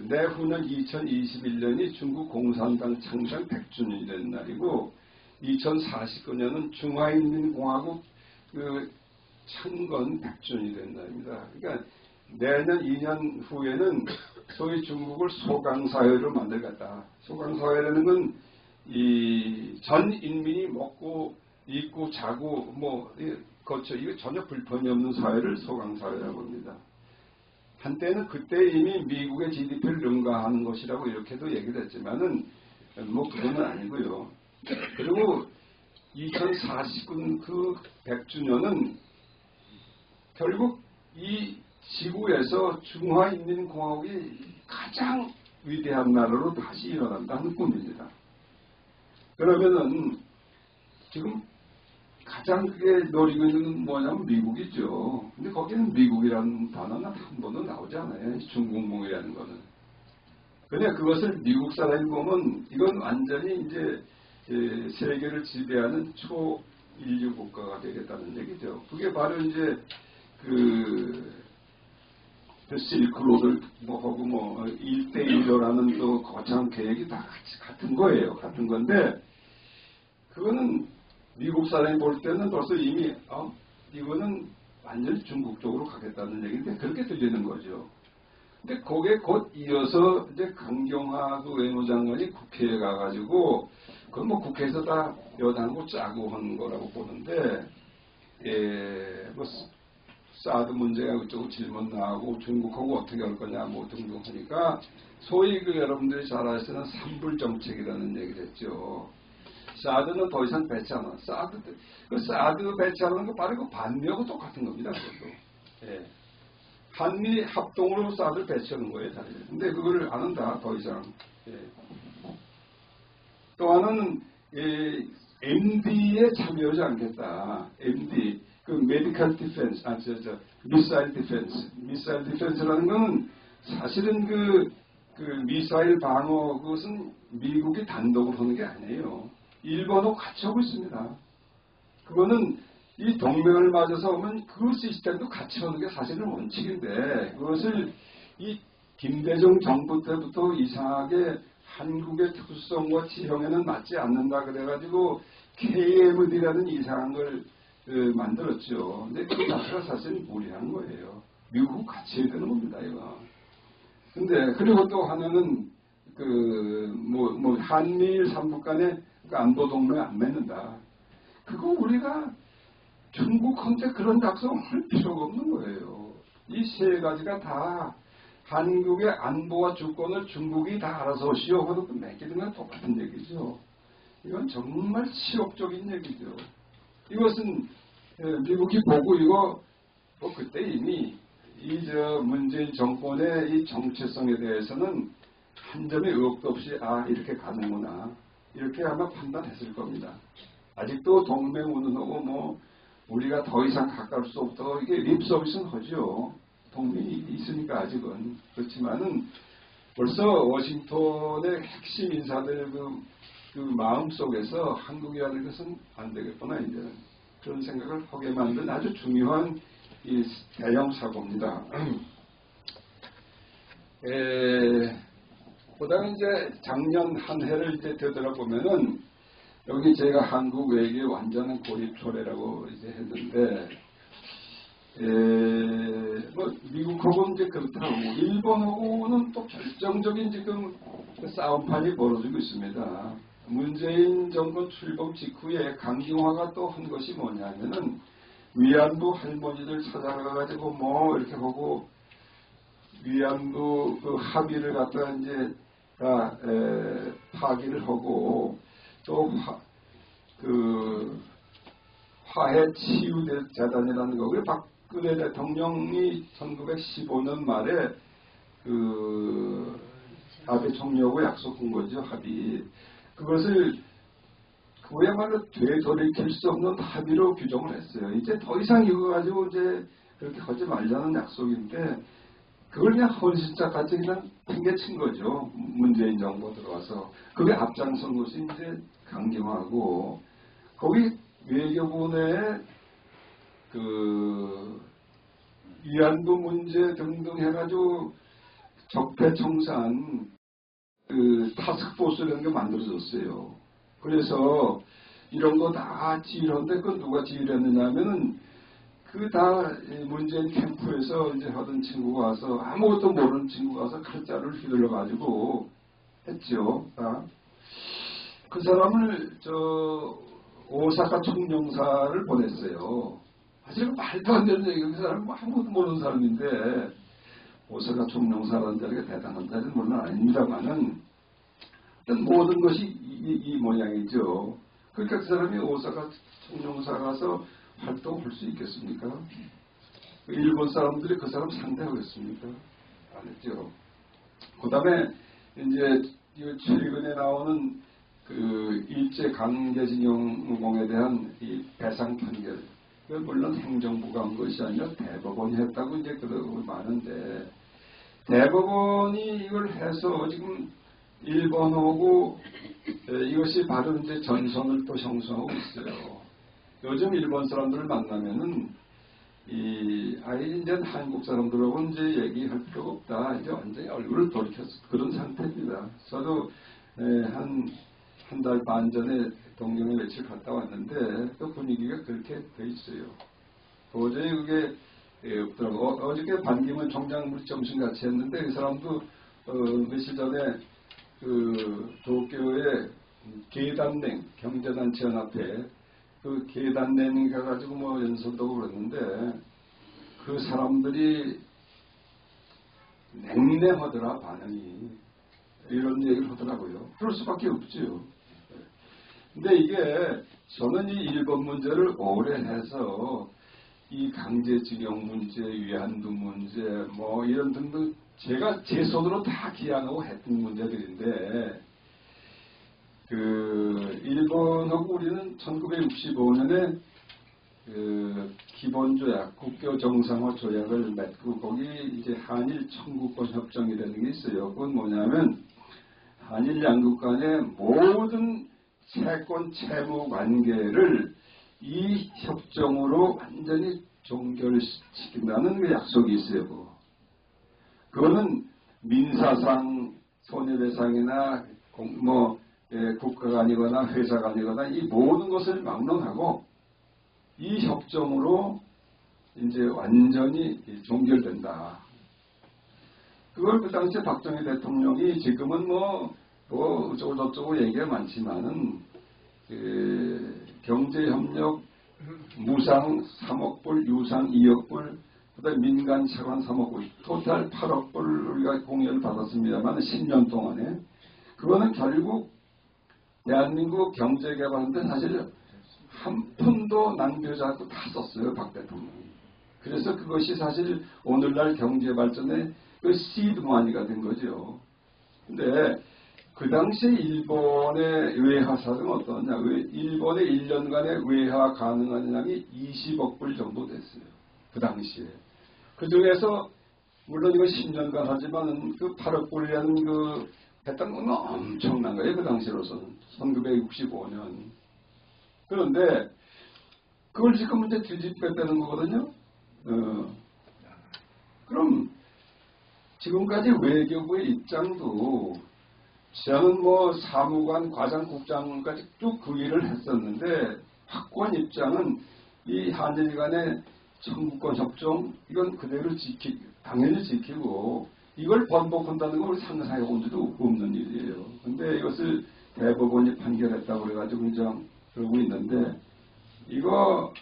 내후년 2021년이 중국 공산당 창당 100주년이 된 날이고 2049년은 중화인민공화국 창건 100주년이 된 날입니다. 그러니까 내년 2년 후에는 소위 중국을 소강사회로 만들겠다. 소강사회라는 건 전 인민이 먹고 입고 자고 이거 전혀 불편이 없는 사회를 소강사회라고 합니다. 한때는 그때 이미 미국의 GDP를 능가하는 것이라고 이렇게도 얘기를 했지만은 그거는 아니고요. 그리고 2049년 그 100주년은 결국 이 지구에서 중화인민공화국이 가장 위대한 나라로 다시 일어난다는 꿈입니다. 그러면은 지금 가장 크게 노리고 있는 건 뭐냐면 미국이죠. 근데 거기는 미국이라는 단어는 한 번도 나오지 않아요. 중국몽이라는 거는. 그냥 그것을 미국 사람이 보면 이건 완전히 이제 세계를 지배하는 초인류 국가가 되겠다는 얘기죠. 그게 바로 이제 그 실크로드를 하고 1대1로라는 또 거창한 계획이 다 같은 거예요. 같은 건데 그거는 미국 사람이 볼 때는 벌써 이미 이거는 완전히 중국 쪽으로 가겠다는 얘기인데 그렇게 들리는 거죠. 근데 거기에 곧 이어서 이제 강경화 그 외무장관이 국회에 가가지고 그건 뭐 국회에서 다 여당하고 짜고 한 거라고 보는데 뭐 사드 문제가 그쪽 질문 나오고 중국하고 어떻게 할 거냐 뭐 등등 하니까 소위 그 여러분들이 잘 아시는 산불 정책이라는 얘기를 했죠. 사드는 더 이상 배치 안 하. 사드 배치하는 거 바로 그 반미하고 똑같은 겁니다. 그것도. 예. 한미 합동으로 사드를 배치하는 거예요. 사실. 근데 그거를 안 한다. 더 이상. 예. 또 하나는 MD에 참여하지 않겠다. MD. 그 메디컬 디펜스, 미사일 디펜스. 미사일 디펜스라는 건 사실은 그 미사일 방어 그것은 미국이 단독으로 하는 게 아니에요. 일본하고 같이 하고 있습니다. 그거는 이 동맹을 맞아서 오면 그 시스템도 같이 하는 게 사실은 원칙인데 그것을 이 김대중 정부 때부터 이상하게 한국의 특수성과 지형에는 맞지 않는다 그래가지고 KMD라는 이상한 걸 만들었죠. 근데 그 자체가 사실은 무리한 거예요. 미국은 같이 해야 되는 겁니다, 이거. 근데 그리고 또 하나는 한미일 삼국 간에 그 안보 동맹 안 맺는다. 그거 우리가 중국한테 그런 약속을 필요가 없는 거예요. 이 세 가지가 다 한국의 안보와 주권을 중국이 다 알아서 오시오 하고 맺기는 건 똑같은 얘기죠. 이건 정말 치욕적인 얘기죠. 이것은 미국이 보고 이거 뭐 그때 이미 문재인 정권의 이 정체성에 대해서는 한 점의 의혹도 없이 이렇게 가는구나 이렇게 아마 판단했을 겁니다. 아직도 동맹 운운하고 뭐 우리가 더 이상 가까울 수 없다고 이게 립 서비스는 하죠. 동맹이 있으니까 아직은. 그렇지만은 벌써 워싱턴의 핵심 인사들 그 마음 속에서 한국이라는 것은 안 되겠구나 이제 그런 생각을 하게 만든 아주 중요한 이 대형 사고입니다. 그다음에 이제 작년 한 해를 이제 되돌아보면은 여기 제가 한국 외교의 완전한 고립 초래라고 이제 했는데, 뭐 미국하고는 이제 그렇다고 일본하고는 또 결정적인 지금 싸움판이 벌어지고 있습니다. 문재인 정권 출범 직후에 강경화가 또 한 것이 뭐냐면은 위안부 할머니들 찾아가가지고 뭐 이렇게 하고 위안부 그 합의를 갖다가 이제 파기를 하고 또 화해 치유재단이라는 거. 우리 박근혜 대통령이 1915년 말에 아베 총리하고 약속한 거죠, 합의. 그것을 그야말로 되돌이킬 수 없는 합의로 규정을 했어요. 이제 더 이상 이거 가지고 이제 그렇게 하지 말자는 약속인데 그걸 그냥 헌신짝 같이 그냥 팽개친 거죠. 문재인 정부 들어와서. 그게 앞장선 것이 이제 강경하고 거기 외교부 내에 위안부 문제 등등 해가지고 적폐청산 타스크포스라는 게 만들어졌어요. 그래서 이런 거 다 지휘하는데 그 누가 지휘를 했느냐면은 다 문재인 캠프에서 이제 하던 친구가 와서 아무것도 모르는 친구가 와서 칼자루를 휘둘러 가지고 했죠. 그 사람을 오사카 총영사를 보냈어요. 사실 말도 안 되는 얘기. 그 사람은 아무것도 모르는 사람인데 오사카 총영사라는 자리가 대단한 자리는 물론 아닙니다만은 모든 것이 이 모양이죠. 그러니까 그 사람이 오사카 총영사 가서 활동할 수 있겠습니까? 일본 사람들이 그 사람 상대하겠습니까? 안 했죠. 그 다음에 이제 최근에 나오는 일제 강제징용에 대한 이 배상 판결. 물론 행정부가 한 것이 아니라 대법원이 했다고 이제 그러고 많은데 대법원이 이걸 해서 지금 일본하고 이것이 바로 이제 전선을 또 형성하고 있어요. 요즘 일본 사람들을 만나면은 이제 한국 사람들하고 이제 얘기할 필요가 없다. 이제 완전히 얼굴을 돌이켰어. 그런 상태입니다. 저도 한 달 반 전에 동경에 며칠 갔다 왔는데 또 분위기가 그렇게 돼 있어요. 도저히 그게 없더라고. 어저께 반기문 총장 우리 점심같이 했는데 그 사람도 며칠 전에 그 도쿄의 계단냉 경제단체연합회 그 계단냉 가가지고 뭐 연설도 그랬는데 그 사람들이 냉랭하더라 반응이. 이런 얘기를 하더라고요. 그럴 수밖에 없죠. 근데 이게 저는 이 일본 문제를 오래 해서 이 강제징용 문제, 위안부 문제 뭐 이런 등등 제가 제 손으로 다 기한하고 했던 문제들인데 그 일본하고 우리는 1965년에 그 기본조약, 국교 정상화 조약을 맺고 거기 이제 한일 청구권 협정이라는 게 있어요. 그건 뭐냐면 한일 양국 간의 모든 채권 채무 관계를 이 협정으로 완전히 종결시킨다는 그 약속이 있어요. 그거는 민사상 손해배상이나 국가가 아니거나 회사가 아니거나 이 모든 것을 막론하고 이 협정으로 이제 완전히 종결된다. 그걸 그 당시에 박정희 대통령이 지금은 뭐 어쩌고저쩌고 얘기가 많지만은 경제협력 무상 3억 불, 유상 2억 불, 그다음에 민간 차관 3억 불, 토탈 8억 불을 우리가 공여를 받았습니다만 10년 동안에 그거는 결국 대한민국 경제개발하는데 사실 한 푼도 낭비하지 않고 다 썼어요. 박 대통령이. 그래서 그것이 사실 오늘날 경제발전의 그 시드머니가 된 거죠. 근데 그 당시 일본의 외화 사정은 어떠냐? 일본의 1년간의 외화 가능한 양이 20억 불 정도 됐어요. 그 당시에. 그 중에서 물론 이거 10년간 하지만 그 8억 불이라는 그 했던 건 엄청난 거예요. 그 당시로서는. 1965년. 그런데 그걸 지금 이제 뒤집혔다는 거거든요. 그럼 지금까지 외교부의 입장도 저는 뭐 사무관, 과장국장까지 쭉 그 일을 했었는데 확고한 입장은 이 한일 간의 청구권 협정 이건 그대로 당연히 지키고 이걸 번복한다는 걸 우리 상상해 본 적도 없는 일이에요. 근데 이것을 대법원이 판결했다고 그래가지고 이제 그러고 있는데 이거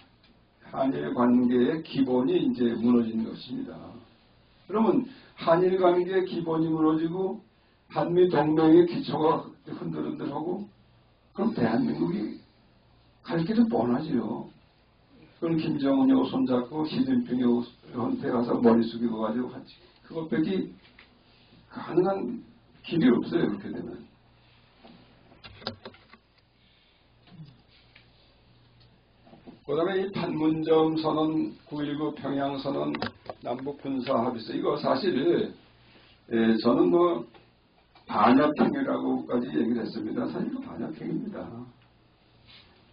한일 관계의 기본이 이제 무너진 것입니다. 그러면 한일 관계의 기본이 무너지고 한미 동맹의 기초가 흔들흔들하고 그럼 대한민국이 갈 길은 뻔하지요. 그럼 김정은이하고 손잡고 시진핑한테 가서 머리 숙이고 가지고 같이 그것밖에 가능한 길이 없어요. 그렇게 되면. 그 다음에 이 판문점 선언, 9.19 평양 선언, 남북 군사 합의서 이거 사실 저는 뭐 반역행위라고까지 얘기를 했습니다. 사실 이거 반역행위입니다.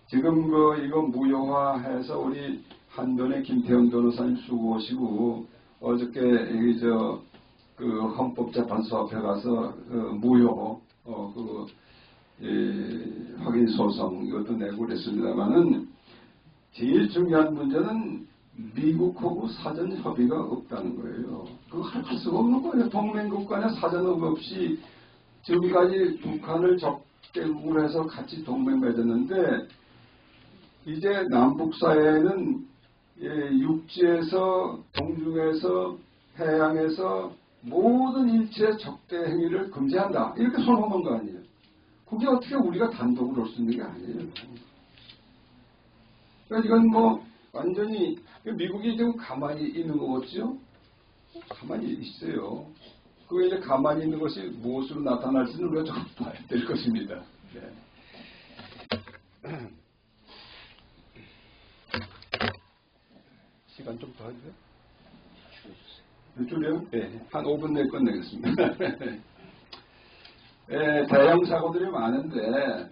지금 이거 무효화해서 우리 한전의 김태형 변호사님 수고하시고 어저께 그 헌법재판소 앞에 가서 무효 확인 소송 이것도 내고 그랬습니다만은 제일 중요한 문제는 미국하고 사전 협의가 없다는 거예요. 그거 할 수가 없는 거예요. 동맹국 간에 사전 협의 없이 지금까지 북한을 적대국으로 해서 같이 동맹 맺었는데 이제 남북 사이에는 육지에서 동중에서 해양에서 모든 일체 적대 행위를 금지한다. 이렇게 선언한 거 아니에요. 그게 어떻게 우리가 단독으로 할 수 있는 게 아니에요. 그러니까 이건 뭐 완전히 미국이 지금 가만히 있는 거겠죠? 가만히 있어요. 그게 이제 가만히 있는 것이 무엇으로 나타날지는 우리가 좀 봐야 될 것입니다. 네. 시간 좀 더 해주세요. 몇 줄이요? 네. 한 5분 내에 끝내겠습니다. 네, 대형 사고들이 많은데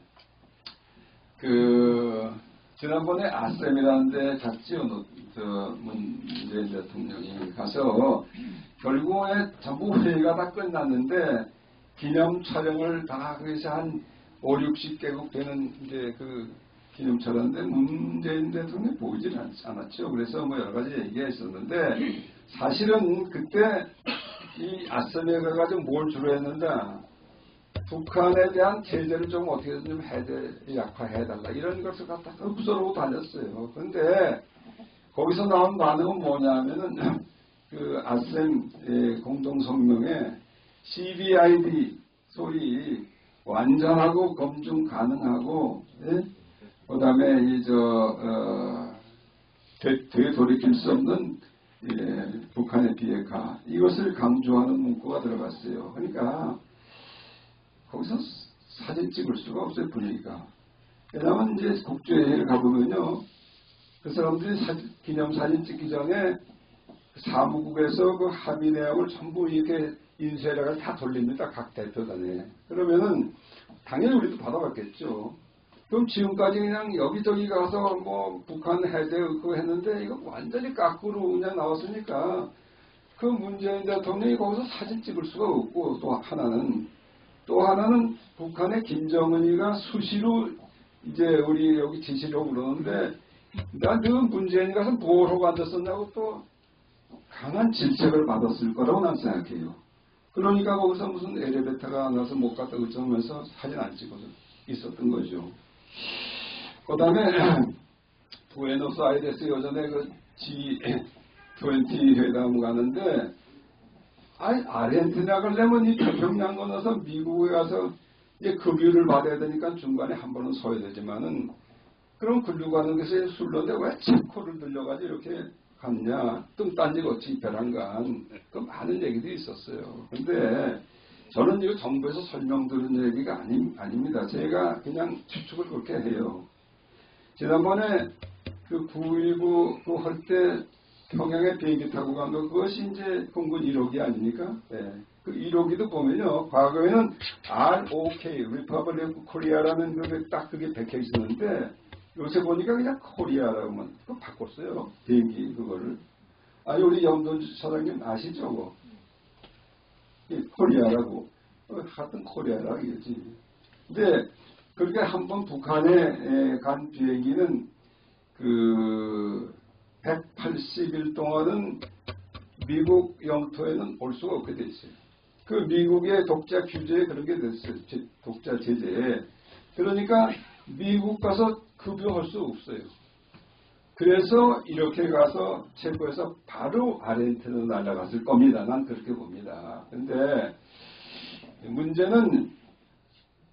지난번에 아셈이라는 데 갔지요. 문재인 대통령이 가서 결국에 전부 회의가 다 끝났는데 기념 촬영을 다 그래서 한 5, 60개국 되는 이제 기념철인데 문재인 대통령이 보이질 않았죠. 그래서 뭐 여러 가지 얘기가 있었는데 사실은 그때 이 아셈에 가가지고 뭘 주로 했는데 북한에 대한 제재를 좀 어떻게든 좀 약화해달라 이런 것을 갖다 흡수하고 다녔어요. 그런데 거기서 나온 반응은 뭐냐면은 그 아셈 공동성명에 CBID 소위 완전하고 검증 가능하고 그 다음에 되돌이킬 수 없는 북한의 비핵화 이것을 강조하는 문구가 들어갔어요. 그러니까 거기서 사진 찍을 수가 없어요. 분위기가. 왜냐하면 이제 국제회의를 가보면요. 그 사람들이 기념사진 찍기 전에 사무국에서 그 합의 내용을 전부 이렇게 인쇄해가 다 돌립니다. 각 대표단에. 그러면은 당연히 우리도 받아봤겠죠. 그럼 지금까지 그냥 여기저기 가서 뭐 북한 해제 그거 했는데 이거 완전히 거꾸로 그냥 나왔으니까 그 문재인 대통령이 거기서 사진 찍을 수가 없고 또 하나는 북한의 김정은이가 수시로 이제 우리 여기 지시려고 그러는데 난 그 문재인이 가서 뭘 하고 앉았었냐고 또 강한 질책을 받았을 거라고 난 생각해요. 그러니까 거기서 무슨 엘리베이터가 안 와서 못 갔다 그러면서 사진 안 찍어서 있었던 거죠. 그 다음에 부에노스아이레스 여전에 그 G20 회담 가는데 아르헨티나 가려면 이 태평양 건너서 미국에 가서 이제 급유를 받아야 되니까 중간에 한 번은 서야 되지만은 그럼 글로 가는 것이 술로인데 왜 체코를 들려가지고 이렇게 갔냐 뚱딴지 어찌 벼랑간 그 많은 얘기들이 있었어요. 근데 저는 이거 정부에서 설명 들은 얘기가 아닙니다. 제가 그냥 추측을 그렇게 해요. 지난번에 그 9.19 그 할 때 평양에 비행기 타고 간 거 그것이 이제 공군 1호기 아닙니까? 네. 그 1호기도 보면요. 과거에는 ROK Republic of Korea라는 그게 딱 그게 박혀 있었는데 요새 보니까 그냥 코리아라고만 바꿨어요. 비행기 그거를. 아니 우리 염돈 사장님 아시죠? 뭐. 코리아라고. 하여튼 코리아라고 이거지. 근데 그렇게 한번 북한에 간 비행기는 그 180일 동안은 미국 영토에는 올 수가 없게 돼 있어요. 그 미국의 독자 규제에 그런 게 됐어요. 독자 제재에. 그러니까 미국 가서 급여할 수 없어요. 그래서 이렇게 가서 체코에서 바로 아르헨티나로 날아갔을 겁니다. 난 그렇게 봅니다. 근데 문제는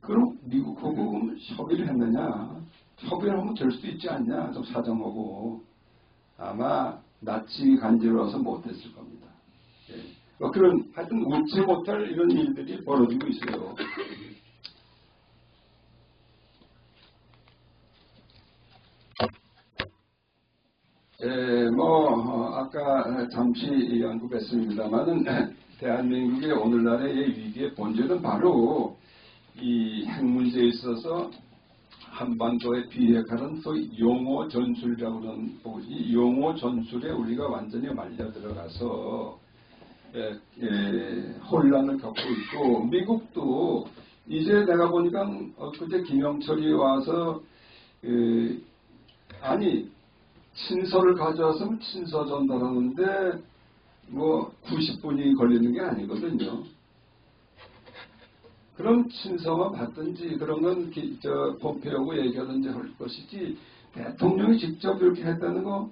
그럼 미국하고 협의를 했느냐? 협의를 하면 될 수도 있지 않냐? 좀 사정하고 아마 낯이 간지러워서 못했을 겁니다. 예. 그런 하여튼 웃지 못할 이런 일들이 벌어지고 있어요. 아까 잠시 언급했습니다만은 대한민국의 오늘날의 위기의 본질은 바로 이 핵 문제에 있어서 한반도의 비핵화는 소위 용어 전술이라고 하는 이 용어 전술에 우리가 완전히 말려 들어가서 혼란을 겪고 있고 미국도 이제 내가 보니까 그때 김영철이 와서 아니 친서를 가져와서 친서 전달하는데 뭐 90분이 걸리는 게 아니거든요. 그럼 친서만 받든지 그런 건 폼페이오하고 얘기하든지 할 것이지 대통령이 직접 이렇게 했다는 거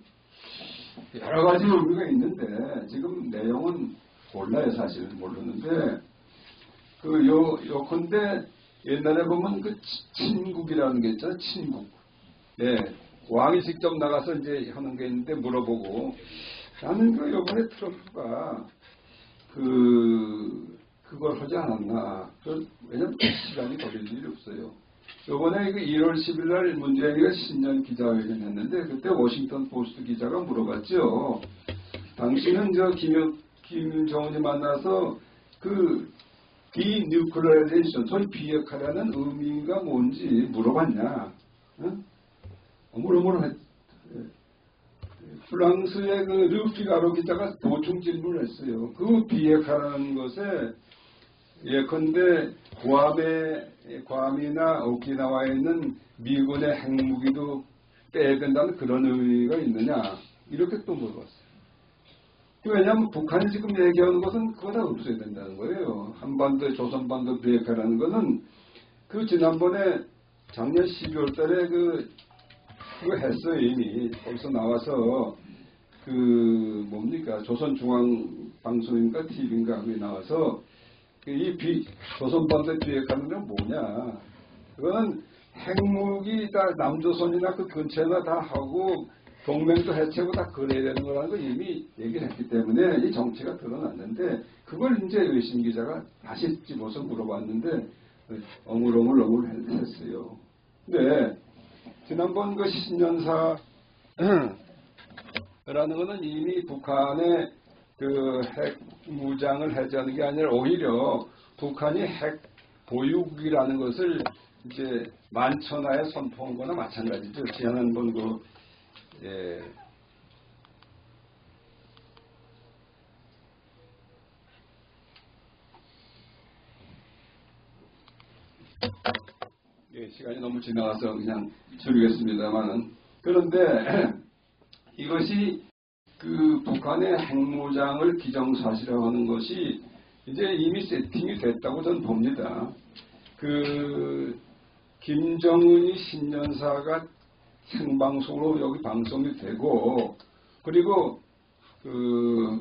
여러 가지 의미가 있는데 지금 내용은 몰라요. 사실은 모르는데 요컨대 옛날에 보면 그 친국이라는 게 있잖아요. 친국. 예. 왕이 직접 나가서 이제 하는 게 있는데 물어보고 나는 요번에 트럼프가 그걸 하지 않았나. 왜냐면 시간이 걸릴 일이 없어요. 요번에 1월 10일 날 문재인이가 신년 기자회견 했는데 그때 워싱턴 포스트 기자가 물어봤죠. 당신은 김정은이 만나서 디뉴클리어레이션, 소위 비핵화라는 의미가 뭔지 물어봤냐. 응? 물어보는 프랑스의 르피가로 기자가 보충 질문을 했어요. 그 비핵화라는 것에 예컨대 괌이나 오키나와에 있는 미군의 핵무기도 빼야 된다는 그런 의미가 있느냐 이렇게 또 물어봤어요. 왜냐하면 북한이 지금 얘기하는 것은 그거 다 없어야 된다는 거예요. 한반도 조선반도 비핵화라는 것은 그 지난번에 작년 12월 달에 그거 했어요. 이미 거기서 나와서 뭡니까 조선중앙방송인가 TV인가 거기 나와서 조선반도 비핵화는 뭐냐, 그거는 핵무기 다 남조선이나 그 근처에나 다 하고 동맹도 해체하고 다 그래야 되는 거라는 걸 이미 얘기를 했기 때문에 이 정치가 드러났는데, 그걸 이제 외신 기자가 다시 집어서 물어봤는데 어물어물 했어요. 근데 지난번 그 신년사라는 거는 이미 북한의 그 핵 무장을 해제하는 게 아니라 오히려 북한이 핵 보유국이라는 것을 이제 만천하에 선포한 거나 마찬가지죠. 지난번 시간이 너무 지나가서 그냥 줄이겠습니다만은, 그런데 이것이 그 북한의 핵무장을 기정사실화하는 것이 이제 이미 세팅이 됐다고 저는 봅니다. 김정은이 신년사가 생방송으로 여기 방송이 되고, 그리고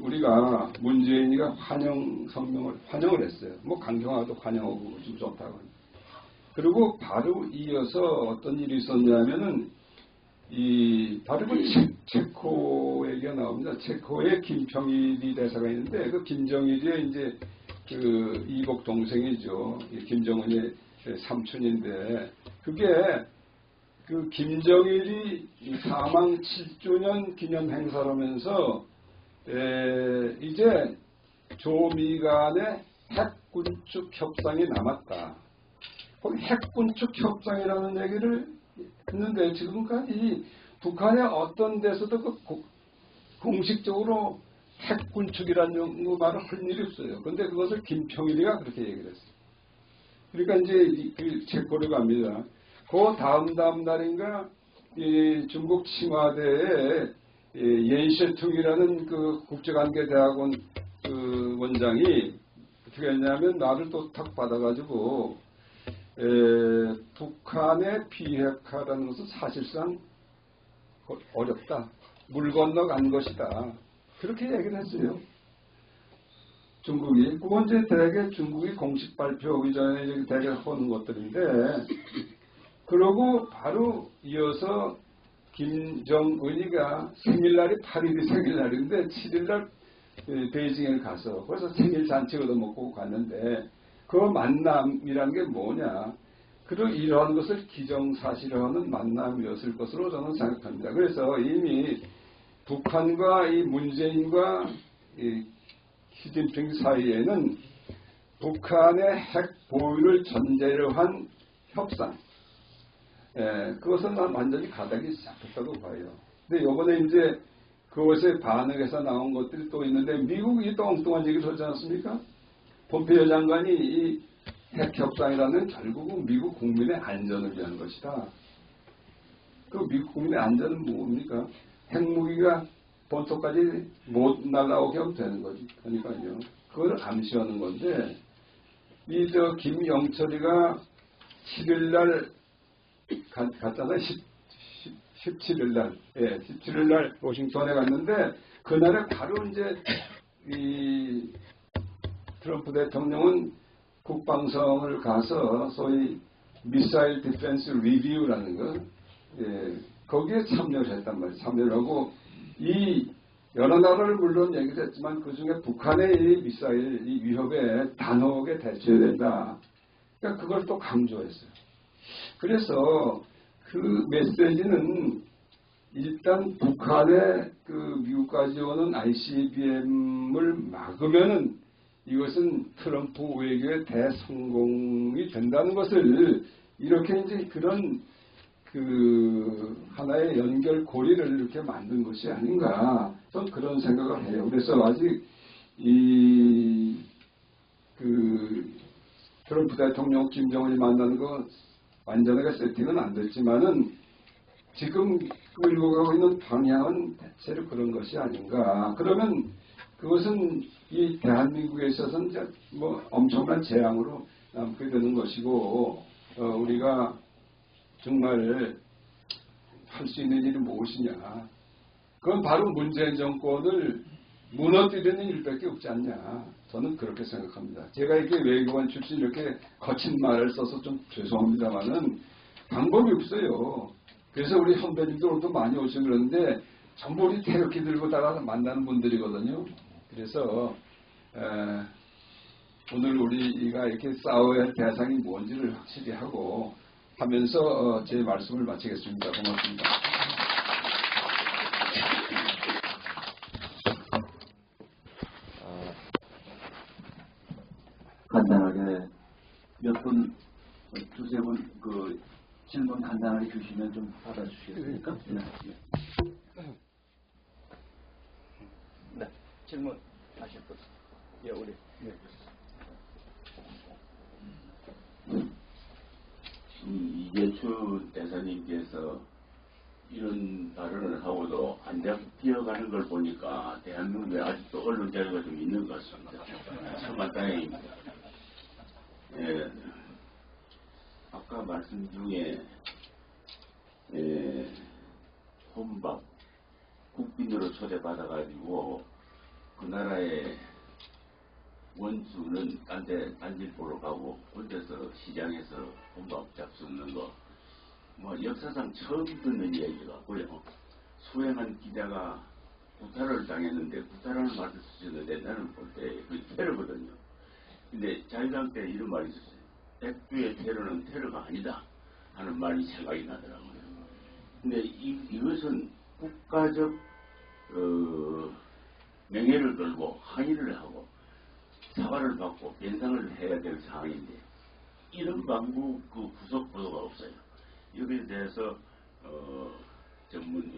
우리가 문재인이가 환영을 했어요. 뭐 강경화도 환영하고 좀 좋다고. 그리고 바로 이어서 어떤 일이 있었냐면은 바로 체코 얘기가 나옵니다. 체코에 김평일이 대사가 있는데 그 김정일이 이제 이복 동생이죠. 김정은의 삼촌인데, 그게 김정일이 사망 7주년 기념 행사라면서 이제 조미 간의 핵군축 협상이 남았다. 거기 핵군축 협상이라는 얘기를 했는데, 지금까지 북한의 어떤 데서도 공식적으로 핵군축이라는 말을 할 일이 없어요. 그런데 그것을 김평일이가 그렇게 얘기를 했어요. 그러니까 이제 체코로 갑니다. 그 다음 날인가 중국 칭화대에 옌셰퉁이라는 그 국제관계대학원 원장이 어떻게 했냐면 나를 또 탁 받아가지고 북한의 비핵화라는 것은 사실상 어렵다. 물 건너간 것이다. 그렇게 얘기를 했어요. 중국이. 그건 이제 대개 중국이 공식 발표하기 전에 대개 하는 것들인데, 그러고 바로 이어서 김정은이가 생일날이 8일이 생일날인데 7일날 베이징에 가서 그래서 생일 잔치 얻어먹고 갔는데, 그 만남이란 게 뭐냐, 그리고 이러한 것을 기정사실화하는 만남이었을 것으로 저는 생각합니다. 그래서 이미 북한과 이 문재인과 시진핑 사이에는 북한의 핵 보유를 전제로 한 협상, 그것은 난 완전히 가닥이 잡혔다고 봐요. 근데 이번에 이제 그것에 반응해서 나온 것들이 또 있는데, 미국이 또 엉뚱한 얘기를 하지 않습니까? 폼페이오 장관이 이 핵협상이라는 결국은 미국 국민의 안전을 위한 것이다. 그 미국 국민의 안전은 뭡니까? 핵무기가 본토까지 못 날아오게 하면 되는 거지. 그러니까요. 그걸 감시하는 건데, 김영철이가 7일날 갔잖아요. 17일날. 17일날 워싱턴에 갔는데, 그날에 바로 이제 트럼프 대통령은 국방성을 가서 소위 미사일 디펜스 리뷰라는 거, 거기에 참여를 했단 말이에요. 참여를 하고, 여러 나라를 물론 얘기를 했지만 그 중에 북한의 이 미사일 이 위협에 단호하게 대처해야 된다. 그러니까 그걸 또 강조했어요. 그래서 그 메시지는 일단 북한의 미국까지 오는 ICBM을 막으면은 이것은 트럼프 외교의 대성공이 된다는 것을 이렇게 이제 그런 하나의 연결고리를 이렇게 만든 것이 아닌가, 전 그런 생각을 해요. 그래서 아직 트럼프 대통령 김정은이 만나는 거 완전하게 세팅은 안 됐지만은 지금 끌고 가고 있는 방향은 대체로 그런 것이 아닌가. 그러면 그것은 이 대한민국에 있어서는 뭐 엄청난 재앙으로 남게 되는 것이고, 우리가 정말 할 수 있는 일이 무엇이냐. 그건 바로 문재인 정권을 무너뜨리는 일밖에 없지 않냐. 저는 그렇게 생각합니다. 제가 이렇게 외교관 출신 이렇게 거친 말을 써서 좀 죄송합니다만은 방법이 없어요. 그래서 우리 선배님들도 많이 오시고 그러는데 전부 우리 태극기 들고 따라서 만나는 분들이거든요. 그래서 오늘 우리가 이렇게 싸워야 할 대상이 뭔지를 확실히 하고 하면서 제 말씀을 마치겠습니다. 고맙습니다. 간단하게 몇 분, 두세 분 그 질문 간단하게 주시면 좀 받아주시겠습니까? 네. 네. 질문 하실 분. 예, 우리. 네. 이재추 대사님께서 이런 발언을 하고도 안 잡혀가는 걸 보니까 대한민국에 아직도 언론 자유가 좀 있는 것 같습니다. 정말 다행입니다. 예, 아까 말씀 중에 혼밥 국빈으로 초대받아가지고 그 나라의 원수는 딴짓 보러 가고 혼자서 시장에서 혼밥 잡수는 거, 뭐 역사상 처음 듣는 이야기 같고요. 수행한 기자가 구타를 당했는데 구타라는 말을 쓰셨는데 나는 볼 때 그게 테러거든요. 근데 자유당 때 이런 말이 있었어요. 백두의 테러는 테러가 아니다 하는 말이 생각이 나더라고요. 근데 이것은 국가적 명예를 걸고 항의를 하고 사과를 받고 변상을 해야 될 상황인데 이런 방구 그 구속 보도가 없어요. 여기에 대해서 전문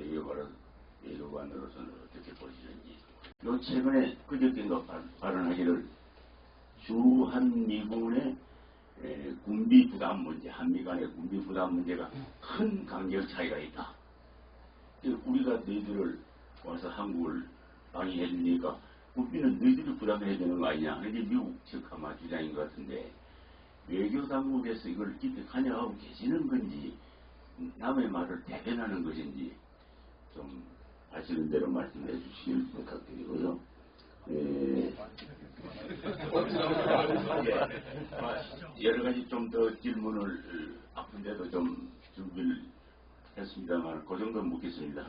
외교관으로서는 어떻게 보시는지. 요 최근에 그저께인가 발언하기를 주한미군의 군비 부담 문제, 한미 간의 군비 부담 문제가 큰 간격 차이가 있다. 우리가 너희들을 와서 한국을 방위해 주니까 군비는 너희들이 부담해야 되는 거 아니냐. 이게 미국 측 아마 주장인 것 같은데 외교당국에서 이걸 깊이 관여하고 계시는 건지 남의 말을 대변하는 것인지 좀 아시는 대로 말씀해 주시길 부탁드리고요. 여러 가지 좀 더 질문을 아픈데도 좀 준비를 했습니다만 그 정도 묻겠습니다.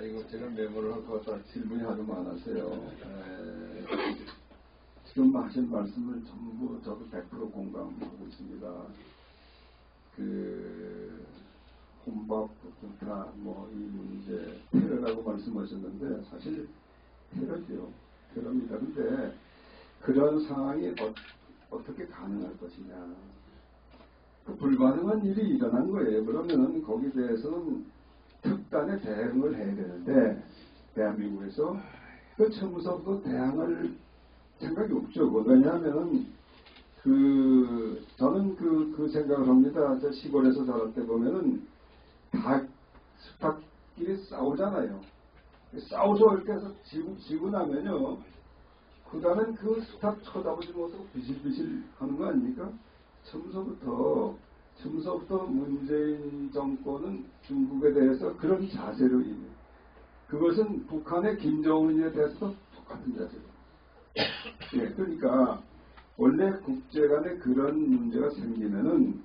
이거 제가 메모를 할 것 같아. 질문이 아주 많았어요. 지금 하신 말씀을 전부 저도 100% 공감하고 있습니다. 혼밥, 구타, 이 문제, 테러라고 말씀하셨는데 사실 테러죠. 테러입니다. 근데 그런 상황이 어떻게 가능할 것이냐. 불가능한 일이 일어난 거예요. 그러면 거기에 대해서는 특단의 대응을 해야 되는데 대한민국에서 그 처음부터 대항할 생각이 없죠. 왜냐하면 저는 그 생각을 합니다. 저 시골에서 자랄 때 보면은 다 스타끼리 싸우잖아요. 싸워서 이렇게 해서 지고 나면요. 그 다음엔 그 스타 쳐다보지 못하고 비실비실 하는 거 아닙니까? 처음서부터 문재인 정권은 중국에 대해서 그런 자세로 임해요. 그것은 북한의 김정은에 대해서도 똑같은 자세로. 예, 그러니까 원래 국제 간에 그런 문제가 생기면은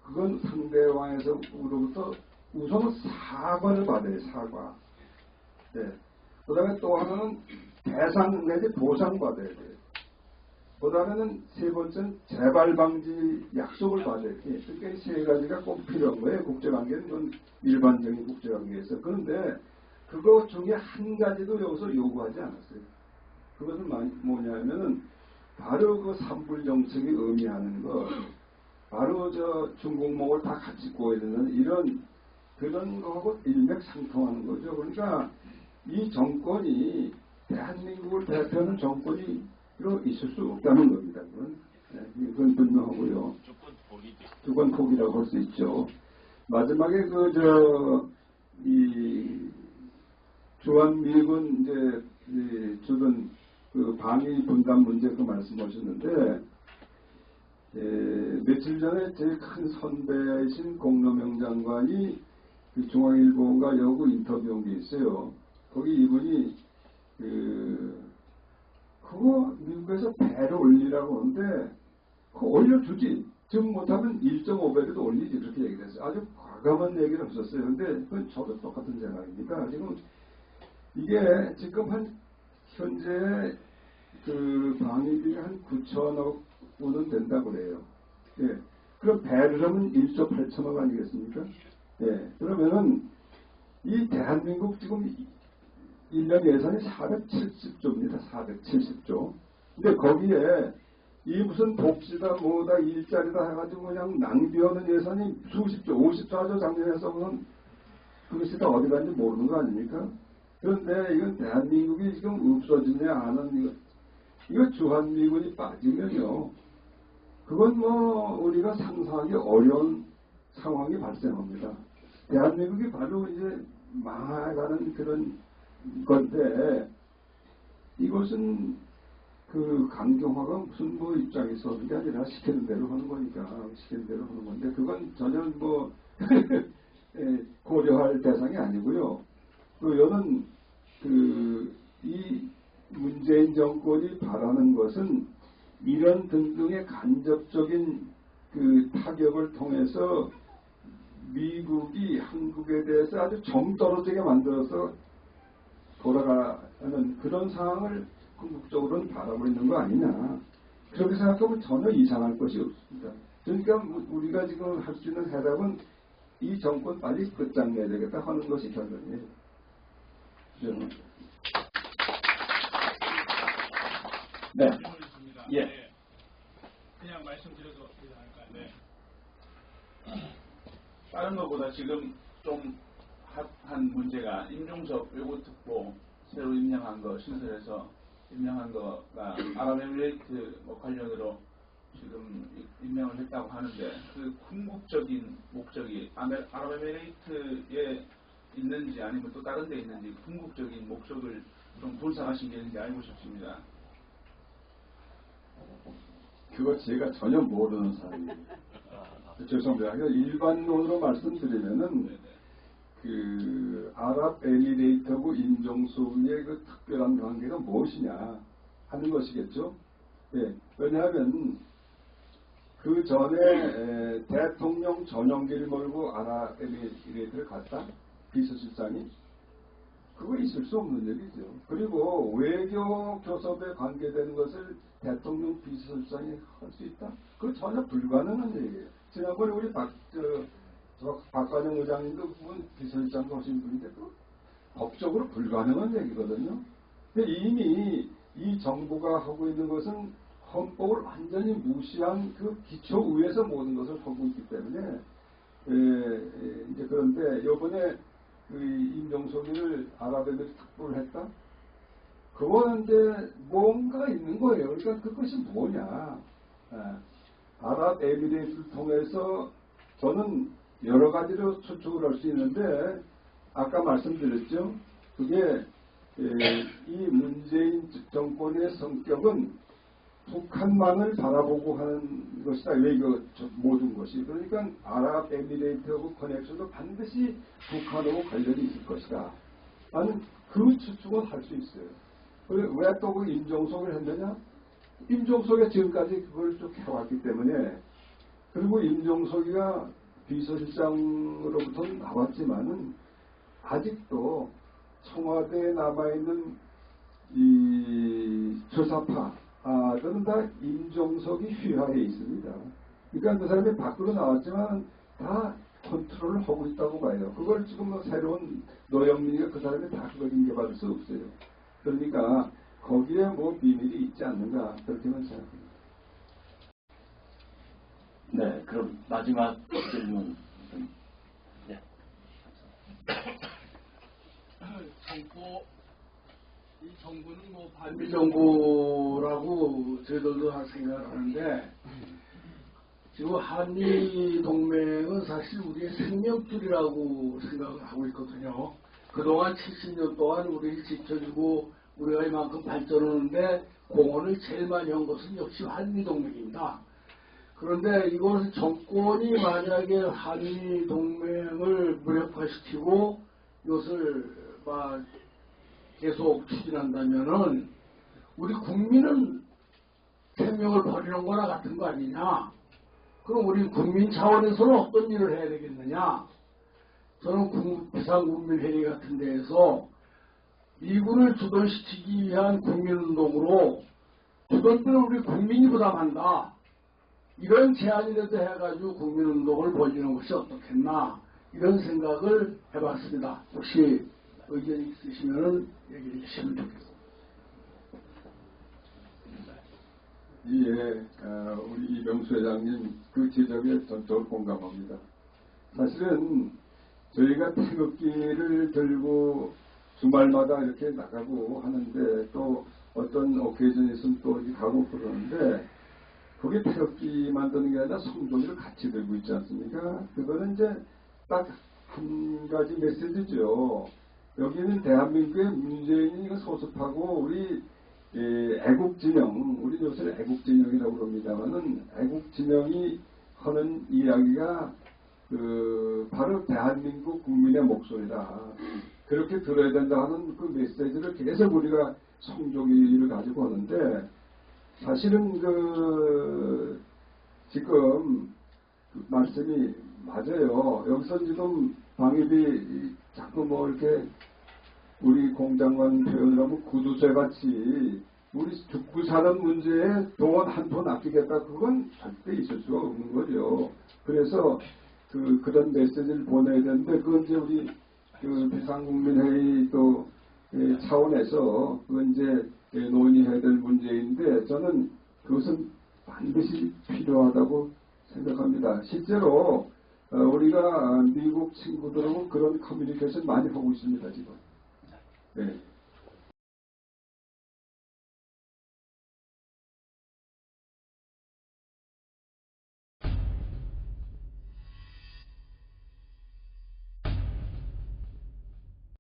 그건 상대방에서로부터 우선은 사과를 받아요. 사과. 예. 그 다음에 또 하나는 배상 내지 보상받아야 돼요. 그 다음에는 세 번째는 재발 방지 약속을 받아야 돼요. 그러니까 이 세 가지가 꼭 필요한 거예요. 국제관계는 건 일반적인 국제관계에서. 그런데 그거 중에 한 가지도 여기서 요구하지 않았어요. 그것은 뭐냐면은 바로 그 삼불정책이 의미하는 거, 바로 중국목을 다 같이 구워야 되는 그런 거하고 일맥상통하는 거죠. 그러니까 이 정권이 대한민국을 대표하는 정권이 있을 수 없다는 겁니다. 그건. 네. 이건 분명하고요. 주권 포기라고 할 수 있죠. 마지막에 이 주한미군 이제 주둔 그 방위 분담 문제 그 말씀하셨는데, 며칠 전에 제일 큰 선배이신 공로명 장관이 그 중앙일보가 여고 인터뷰한 게 있어요. 거기 이분이 그거 미국에서 배를 올리라고 하는데 그거 올려주지. 지금 못하면 1.5배라도 올리지. 그렇게 얘기를 했어요. 아주 과감한 얘기를 하셨어요. 근데 그건 저도 똑같은 생각입니다. 지금 이게 지금 현재 그 방위비가 한 9천억 원은 된다고 그래요. 예. 그럼 배를 하면 1조 8천억 아니겠습니까? 예. 그러면은 이 대한민국 지금 1년 예산이 470조입니다. 470조. 근데 거기에 이 무슨 복지다 뭐다 일자리다 해가지고 그냥 낭비하는 예산이 수십조, 54조 작년에 써보면 그것이 다 어디 갔는지 모르는 거 아닙니까? 그런데 이건 대한민국이 지금 없어지냐 안 하는 이거 주한미군이 빠지면요. 그건 뭐 우리가 상상하기 어려운 상황이 발생합니다. 대한민국이 바로 이제 망해가는 그런 건데 이것은 그 강경화가 무슨 뭐 입장에서 하는 게 아니라 시키는 대로 하는 거니까 시키는 대로 하는 건데 그건 전혀 뭐 고려할 대상이 아니고요. 여는 이 문재인 정권이 바라는 것은 이런 등등의 간접적인 그 타격을 통해서 미국이 한국에 대해서 아주 정떨어지게 만들어서 돌아가는 그런 상황을 궁극적으로는 바라고 있는 거 아니냐. 그렇게 생각하면 전혀 이상할 것이 없습니다. 그러니까 우리가 지금 할 수 있는 해답은 이 정권 빨리 끝장내야 되겠다 하는 것이 결론이에요. 네. 예. 그냥 말씀드려도 되나요? 네. 다른 것보다 지금 좀 핫한 문제가 임종석 외국특보 새로 임명한 거 신설해서 임명한 거가 아랍에미레이트 관련으로 지금 임명을 했다고 하는데 그 궁극적인 목적이 아랍에미레이트에 있는지 아니면 또 다른 데 있는지 궁극적인 목적을 좀 분석하신 게 있는지 알고 싶습니다. 그거 제가 전혀 모르는 사람입니다. 죄송합니다. 일반론으로 말씀드리면은 그 아랍에미레이트하고 임종석의 그 특별한 관계가 무엇이냐 하는 것이겠죠. 예. 왜냐하면 그 전에 대통령 전용기를 몰고 아랍에미레이트를 갔다 비서실장이 그거 있을 수 없는 얘기죠. 그리고 외교 교섭에 관계되는 것을 대통령 비서실장이 할 수 있다? 그거 전혀 불가능한 얘기예요. 지난번에 우리 박관영 의장님도 그분 비서실장 하신 분인데 그 법적으로 불가능한 얘기거든요. 근데 이미 이 정부가 하고 있는 것은 헌법을 완전히 무시한 그 기초 위에서 모든 것을 하고 있기 때문에 이제 그런데 이번에 그 임종석이를 아랍에미레이트 특보를 했다? 그거는 이제 뭔가 있는 거예요. 그러니까 그것이 뭐냐. 아랍에미레이트를 통해서 저는 여러 가지로 추측을 할 수 있는데 아까 말씀드렸죠. 그게 이 문재인 정권의 성격은 북한만을 바라보고 하는 것이다. 외교 모든 것이. 그러니까 아랍에미레이트하고 커넥션도 반드시 북한하고 관련이 있을 것이다. 나는 그 추측은 할 수 있어요. 왜 또 그 임종석을 했느냐? 임종석이 지금까지 그걸 쭉 해왔기 때문에 그리고 임종석이가 비서실장으로부터 나왔지만은 아직도 청와대에 남아있는 이 조사파들은 다 임종석이 휘하에 있습니다. 그러니까 그 사람이 밖으로 나왔지만 다 컨트롤을 하고 있다고 봐요. 그걸 지금 뭐 새로운 노영민이가 그 사람이 다 그걸 인계받을 수 없어요. 그러니까 거기에 뭐 비밀이 있지 않는가 그렇게만 생각합니다. 네, 그럼 마지막 질문. 정보 이 정부는 뭐 반미 정부라고 저희들도 생각을 하는데 지금 한미 동맹은 사실 우리의 생명줄이라고 생각을 하고 있거든요. 그동안 70년 동안 우리를 지켜주고 우리가 이만큼 발전하는데 공헌을 제일 많이 한 것은 역시 한미 동맹입니다. 그런데 이것을 정권이 만약에 한미 동맹을 무력화시키고 이것을 계속 추진한다면은 우리 국민은 생명을 버리는 거나 같은 거 아니냐? 그럼 우리 국민 차원에서는 어떤 일을 해야 되겠느냐? 저는 비상국민회의 같은 데에서 미군을 주둔시키기 위한 국민운동으로 주둔비를 우리 국민이 부담한다. 이런 제안이라도 해가지고 국민운동을 벌이는 것이 어떻겠나. 이런 생각을 해봤습니다. 혹시 의견이 있으시면 얘기해 주시면 좋겠습니다. 예, 우리 이병수 회장님 그 지적에 전적으로 공감합니다. 사실은 저희가 태극기를 들고 주말마다 이렇게 나가고 하는데 또 어떤 오케이전이 있으면 또 가고 그러는데 그게 태극기 만드는 게 아니라 성종이를 같이 들고 있지 않습니까? 그거는 이제 딱 한 가지 메시지죠. 여기는 대한민국의 문재인이 소습하고 우리 애국진영, 우리 요새 애국진영이라고 그럽니다만은 애국진영이 하는 이야기가 바로 대한민국 국민의 목소리다. 그렇게 들어야 된다 하는 그 메시지를 계속 우리가 성조기를 가지고 하는데 사실은 지금 말씀이 맞아요. 여기서 지금 방위비 자꾸 이렇게 우리 공장관 표현을 하면 구두쇠 같이 우리 죽고 사는 문제에 돈 한 푼 아끼겠다. 그건 절대 있을 수가 없는 거죠. 그래서 그런 메시지를 보내야 되는데 그건 이제 우리 비상국민회의 또 차원에서 그건 이제 논의해야 될 문제인데 저는 그것은 반드시 필요하다고 생각합니다. 실제로 우리가 미국 친구들하고 그런 커뮤니케이션 많이 하고 있습니다 지금. 네.